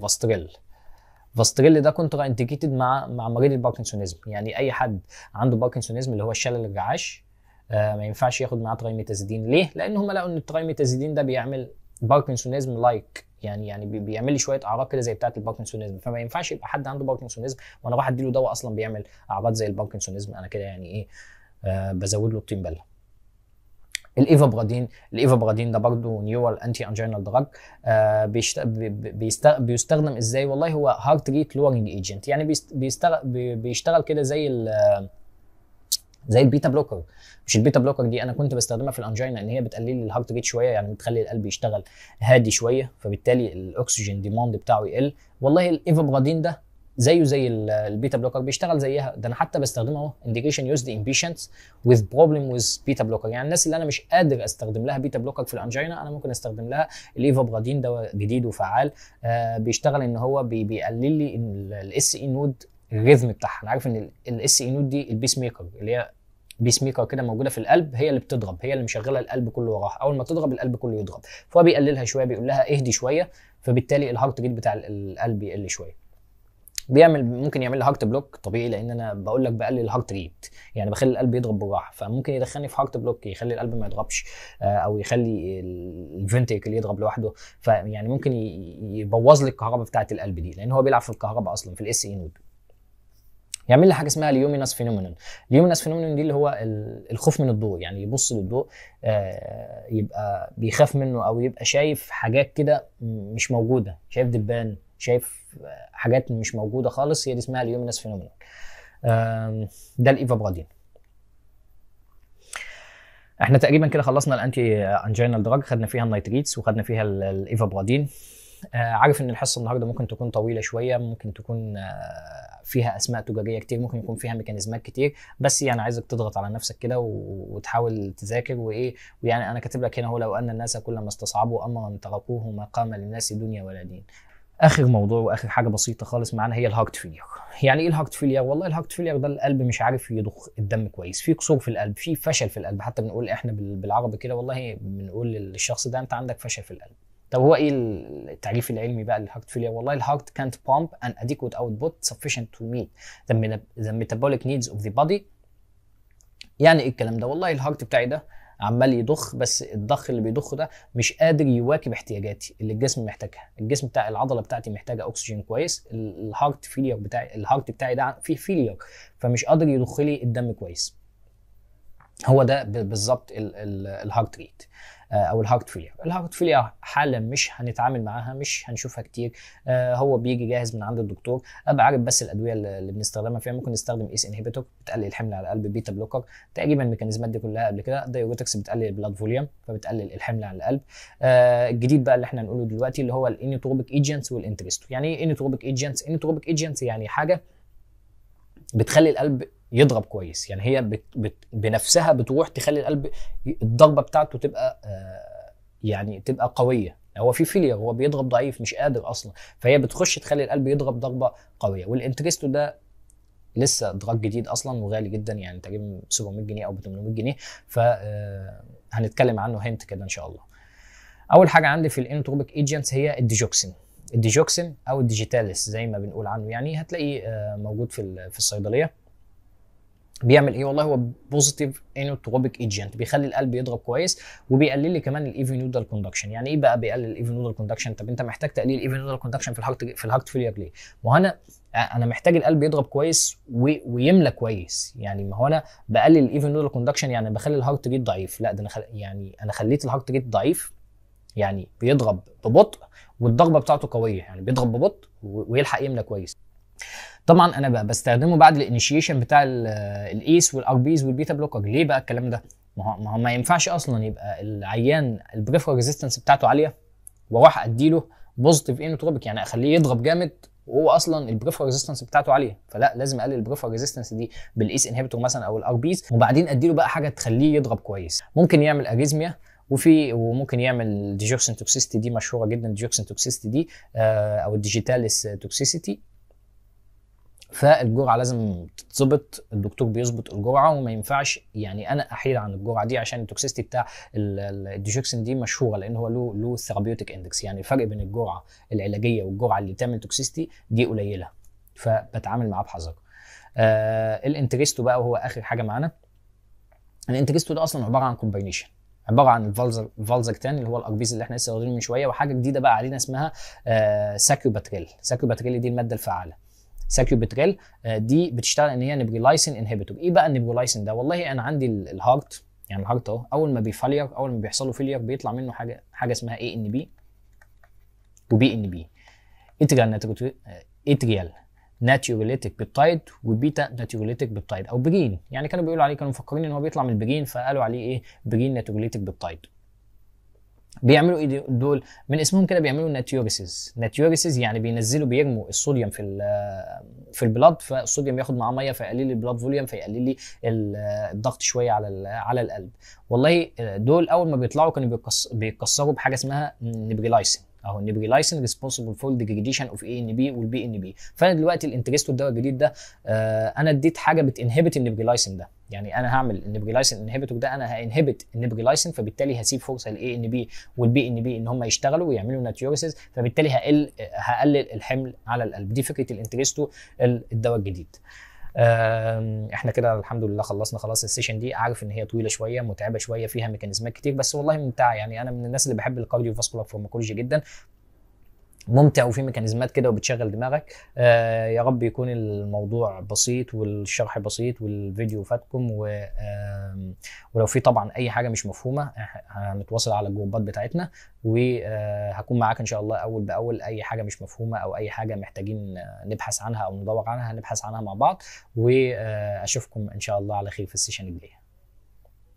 فاستريل ده كونترا انتيكيتد مع مريض الباركنسونيزم. يعني اي حد عنده باركنسونيزم اللي هو الشلل الرعاش ما ينفعش ياخد معاه ترايميتازيدين. ليه؟ لان هم لقوا ان الترايميتازيدين ده بيعمل باركنسونيزم يعني بيعمل لي شويه اعراض كده زي بتاعه الباركنسونيزم، فما ينفعش يبقى حد عنده باركنسونيزم وانا راح اديله دواء اصلا بيعمل اعراض زي الباركنسونيزم. انا كده يعني ايه، بزود له الطين بله. الايفابرادين ده برضه نيورال انتي انجينال دراج. بيستخدم ازاي؟ والله هو هارت ريت لورنج ايجنت، يعني بيشتغل كده زي البيتا بلوكر. مش البيتا بلوكر دي انا كنت بستخدمها في الانجينا ان هي بتقلل لي الهارت ريت شويه، يعني بتخلي القلب يشتغل هادي شويه، فبالتالي الاكسجين ديماند بتاعه يقل. والله الايفابرادين ده زي البيتا بلوكر، بيشتغل زيها. ده انا حتى بستخدمه اهو انديكيشن يوزد ان بيشنتس وذ بروبلم وذ بيتا بلوكر، يعني الناس اللي انا مش قادر استخدم لها بيتا بلوكر في الانجينا انا ممكن استخدم لها الايفابرادين. ده جديد وفعال، بيشتغل ان هو بيقلل لي الاس اي نود الريزم بتاعها. انا عارف ان الاس اي نود دي البيس ميكر، اللي هي بيس ميكر كده موجوده في القلب، هي اللي بتضرب، هي اللي مشغله القلب كله وراها، اول ما تضرب القلب كله يضرب، فهو بيقللها شويه، بيقول لها اهدي شويه، فبالتالي الهارت ريت بتاع القلب يقل شويه. ممكن يعمل لي هارت بلوك طبيعي، لان انا بقول لك بقلل الهارت ريت، يعني بخلي القلب يضرب بالراحه، فممكن يدخلني في هارت بلوك يخلي القلب ما يضربش، او يخلي الفنتريكل يضرب لوحده، فيعني ممكن يبوظ لي الكهرباء بتاعه القلب دي، لان هو بيلعب في الكهرباء اصلا في الاس اي نود. يعمل لي حاجه اسمها اليومينس فينومينون. اليومينس فينومينون دي اللي هو الخوف من الضوء، يعني يبص للضوء يبقى بيخاف منه، او يبقى شايف حاجات كده مش موجوده، شايف دبان، شايف حاجات مش موجوده خالص، هي دي اسمها اليومينس فينومينون. ده الايفابرادين. احنا تقريبا كده خلصنا الانتي انجينال دراج، خدنا فيها النيتريتس وخدنا فيها الايفابرادين. عارف ان الحصه النهارده ممكن تكون طويله شويه، ممكن تكون فيها اسماء تجاريه كتير، ممكن يكون فيها ميكانيزمات كتير، بس يعني عايزك تضغط على نفسك كده وتحاول تذاكر وايه. ويعني انا كاتب لك هنا هو لو ان الناس كلما استصعبوا امرا تركوه ما قام للناس دنيا ولا دين. اخر موضوع واخر حاجه بسيطه خالص معانا هي الهارت فيلير. يعني ايه الهارت فيلير؟ والله الهارت فيلير ده القلب مش عارف يضخ الدم كويس، في قصور في القلب، في فشل في القلب، حتى بنقول احنا بالعربي كده، والله بنقول للشخص ده انت عندك فشل في القلب. طب هو ايه التعريف العلمي بقى للهارت فيلير؟ والله الهارت can't pump an adequate output sufficient to meet the metabolic needs of the body. يعني ايه الكلام ده؟ والله الهارت بتاعي ده عمال يضخ، بس الضخ اللي بيضخه ده مش قادر يواكب احتياجاتي اللي الجسم محتاجها. الجسم بتاع العضله بتاعتي محتاجه اكسجين كويس، الهارت بتاعي ده فيه فيلير، فمش قادر يضخ لي الدم كويس. هو ده بالظبط الهارت ريت او الهارت فيلير. الهارت فيلير حاله مش هنتعامل معاها، مش هنشوفها كتير، هو بيجي جاهز من عند الدكتور، ابقى عارف بس الادويه اللي بنستخدمها فيها. ممكن نستخدم اس انهبيتور بتقلل الحمل على القلب، بيتا بلوكر تقريبا الميكانيزمات دي كلها قبل كده، دايوريتكس بتقلل البلاد فوليوم فبتقلل الحمل على القلب. الجديد بقى اللي احنا هنقوله دلوقتي اللي هو الانيوتروبيك ايجنتس والانترستو. يعني ايه انيوتروبيك ايجنتس؟ انيوتروبيك ايجنتس يعني حاجه بتخلي القلب يضرب كويس. يعني هي بنفسها بتروح تخلي القلب الضربه بتاعته تبقى يعني تبقى قويه. هو في فيلير، هو بيضرب ضعيف مش قادر اصلا، فهي بتخش تخلي القلب يضرب ضربه قويه. والانترستو ده لسه دراج جديد اصلا وغالي جدا، يعني تقريبا 700 جنيه او ب 800 جنيه. ف هنتكلم عنه هنت كده ان شاء الله. اول حاجه عندي في الانوتروبيك ايجنتس هي الديجوكسين. الديجوكسين او الديجيتاليس زي ما بنقول عنه، يعني هتلاقيه موجود في الصيدليه. بيعمل ايه؟ والله هو بوزيتيف انوتروبيك ايجنت، بيخلي القلب يضرب كويس، وبيقلل لي كمان الايفي نودال كوندكشن. يعني ايه بقى بيقلل الايفي نودال كوندكشن؟ طب انت محتاج تقليل الايفي نودال كوندكشن في الهارت فيلير ليه؟ ما هو انا محتاج القلب يضرب كويس ويملى كويس. يعني ما هو انا بقلل الايفي نودال كوندكشن يعني بخلي الهارت ريت ضعيف. لا ده انا خليت الهارت ريت ضعيف، يعني بيضرب ببطء والضربه بتاعته قويه، يعني بيضرب ببطء ويلحق يملى كويس. طبعا انا بقى بستخدمه بعد الانيشيشن بتاع الايس والار بيز والبيتا بلوكر. ليه بقى الكلام ده؟ ما ينفعش اصلا يبقى العيان البريفرال ريزيستنس بتاعته عاليه واروح اديله بوزيتيف انوتروبيك، يعني اخليه يضرب جامد وهو اصلا البريفرال ريزيستنس بتاعته عاليه. فلا، لازم اقلل البريفرال ريزيستنس دي بالايس انهبيتور مثلا او الار بيز، وبعدين اديله بقى حاجه تخليه يضرب كويس. ممكن يعمل اريزميا وممكن يعمل ديجوكسين توكسيستي، دي مشهوره جدا ديجوكسين توكسيستي دي او الديجيتاليس توكسيسيتي. فالجرعه لازم تتظبط، الدكتور بيظبط الجرعه، وما ينفعش يعني انا احيد عن الجرعه دي عشان التوكسيستي بتاع الديجوكسين دي مشهوره لان هو له ثيرابيوتيك اندكس. يعني الفرق بين الجرعه العلاجيه والجرعه اللي بتعمل توكسيستي دي قليله، فبتعامل معاه بحذر. الانترستو بقى وهو اخر حاجه معانا. الانترستو ده اصلا عباره عن كومباينيشن، عباره عن الفالزاكتان اللي هو الاربيز اللي احنا لسه واخدينه من شويه، وحاجه جديده بقى علينا اسمها ساكيوباتريل. ساكيوباتريل دي الماده الفعاله. ساكيوباتريل دي بتشتغل ان هي نبريلايسين انهبيتور. ايه بقى النبريلايسين ده؟ والله انا عندي الهارت، يعني الهارت اهو اول ما بيفالير، اول ما بيحصل له فيلير بيطلع منه حاجه اسمها اي ان بي وبي ان بي، اتريال ناتيوريليتيك بيبتايد وبيتا ناتيوريليتيك بيبتايد او برين. يعني كانوا بيقولوا عليه، كانوا مفكرين ان هو بيطلع من البرين فقالوا عليه ايه؟ برين ناتيوريليتيك بيبتايد. بيعملوا ايه دول؟ من اسمهم كده بيعملوا ناتيوريسيس. ناتيوريسيس يعني بيرموا الصوديوم في البلاد، فالصوديوم ياخد معاه ميه فيقلل لي البلاد فوليوم، فيقلل لي الضغط شويه على القلب. والله دول اول ما بيطلعوا كانوا بيتكسروا بحاجه اسمها نبريلايسين اهو. النبريلايسين ريسبونسبل فور ديجريديشن اوف اي ان بي والبي ان بي. فانا دلوقتي الانترستو الدواء الجديد ده انا اديت حاجه بتنهبت النبريلايسين ده. يعني انا هعمل النبريلايسين انهبيتور ده، انا هانهبت النبريلايسين، فبالتالي هسيب فرصه للاي ان بي والبي ان بي ان هم يشتغلوا ويعملوا ناتيوريسيس، فبالتالي هقلل الحمل على القلب. دي فكره الانترستو الدواء الجديد. احنا كده الحمد لله خلصنا خلاص السيشن دي. عارف ان هي طويله شويه متعبه شويه فيها ميكانيزمات كتير، بس والله ممتعه. يعني انا من الناس اللي بحب الكارديو فاسكولار فارماكولوجي جدا، ممتع وفي ميكانيزمات كده وبتشغل دماغك. يا رب يكون الموضوع بسيط والشرح بسيط والفيديو فاتكم. ولو في طبعا اي حاجه مش مفهومه هنتواصل على الجروبات بتاعتنا، وهكون معاك ان شاء الله اول باول. اي حاجه مش مفهومه او اي حاجه محتاجين نبحث عنها او ندور عنها هنبحث عنها مع بعض. واشوفكم ان شاء الله على خير في السيشن الجايه.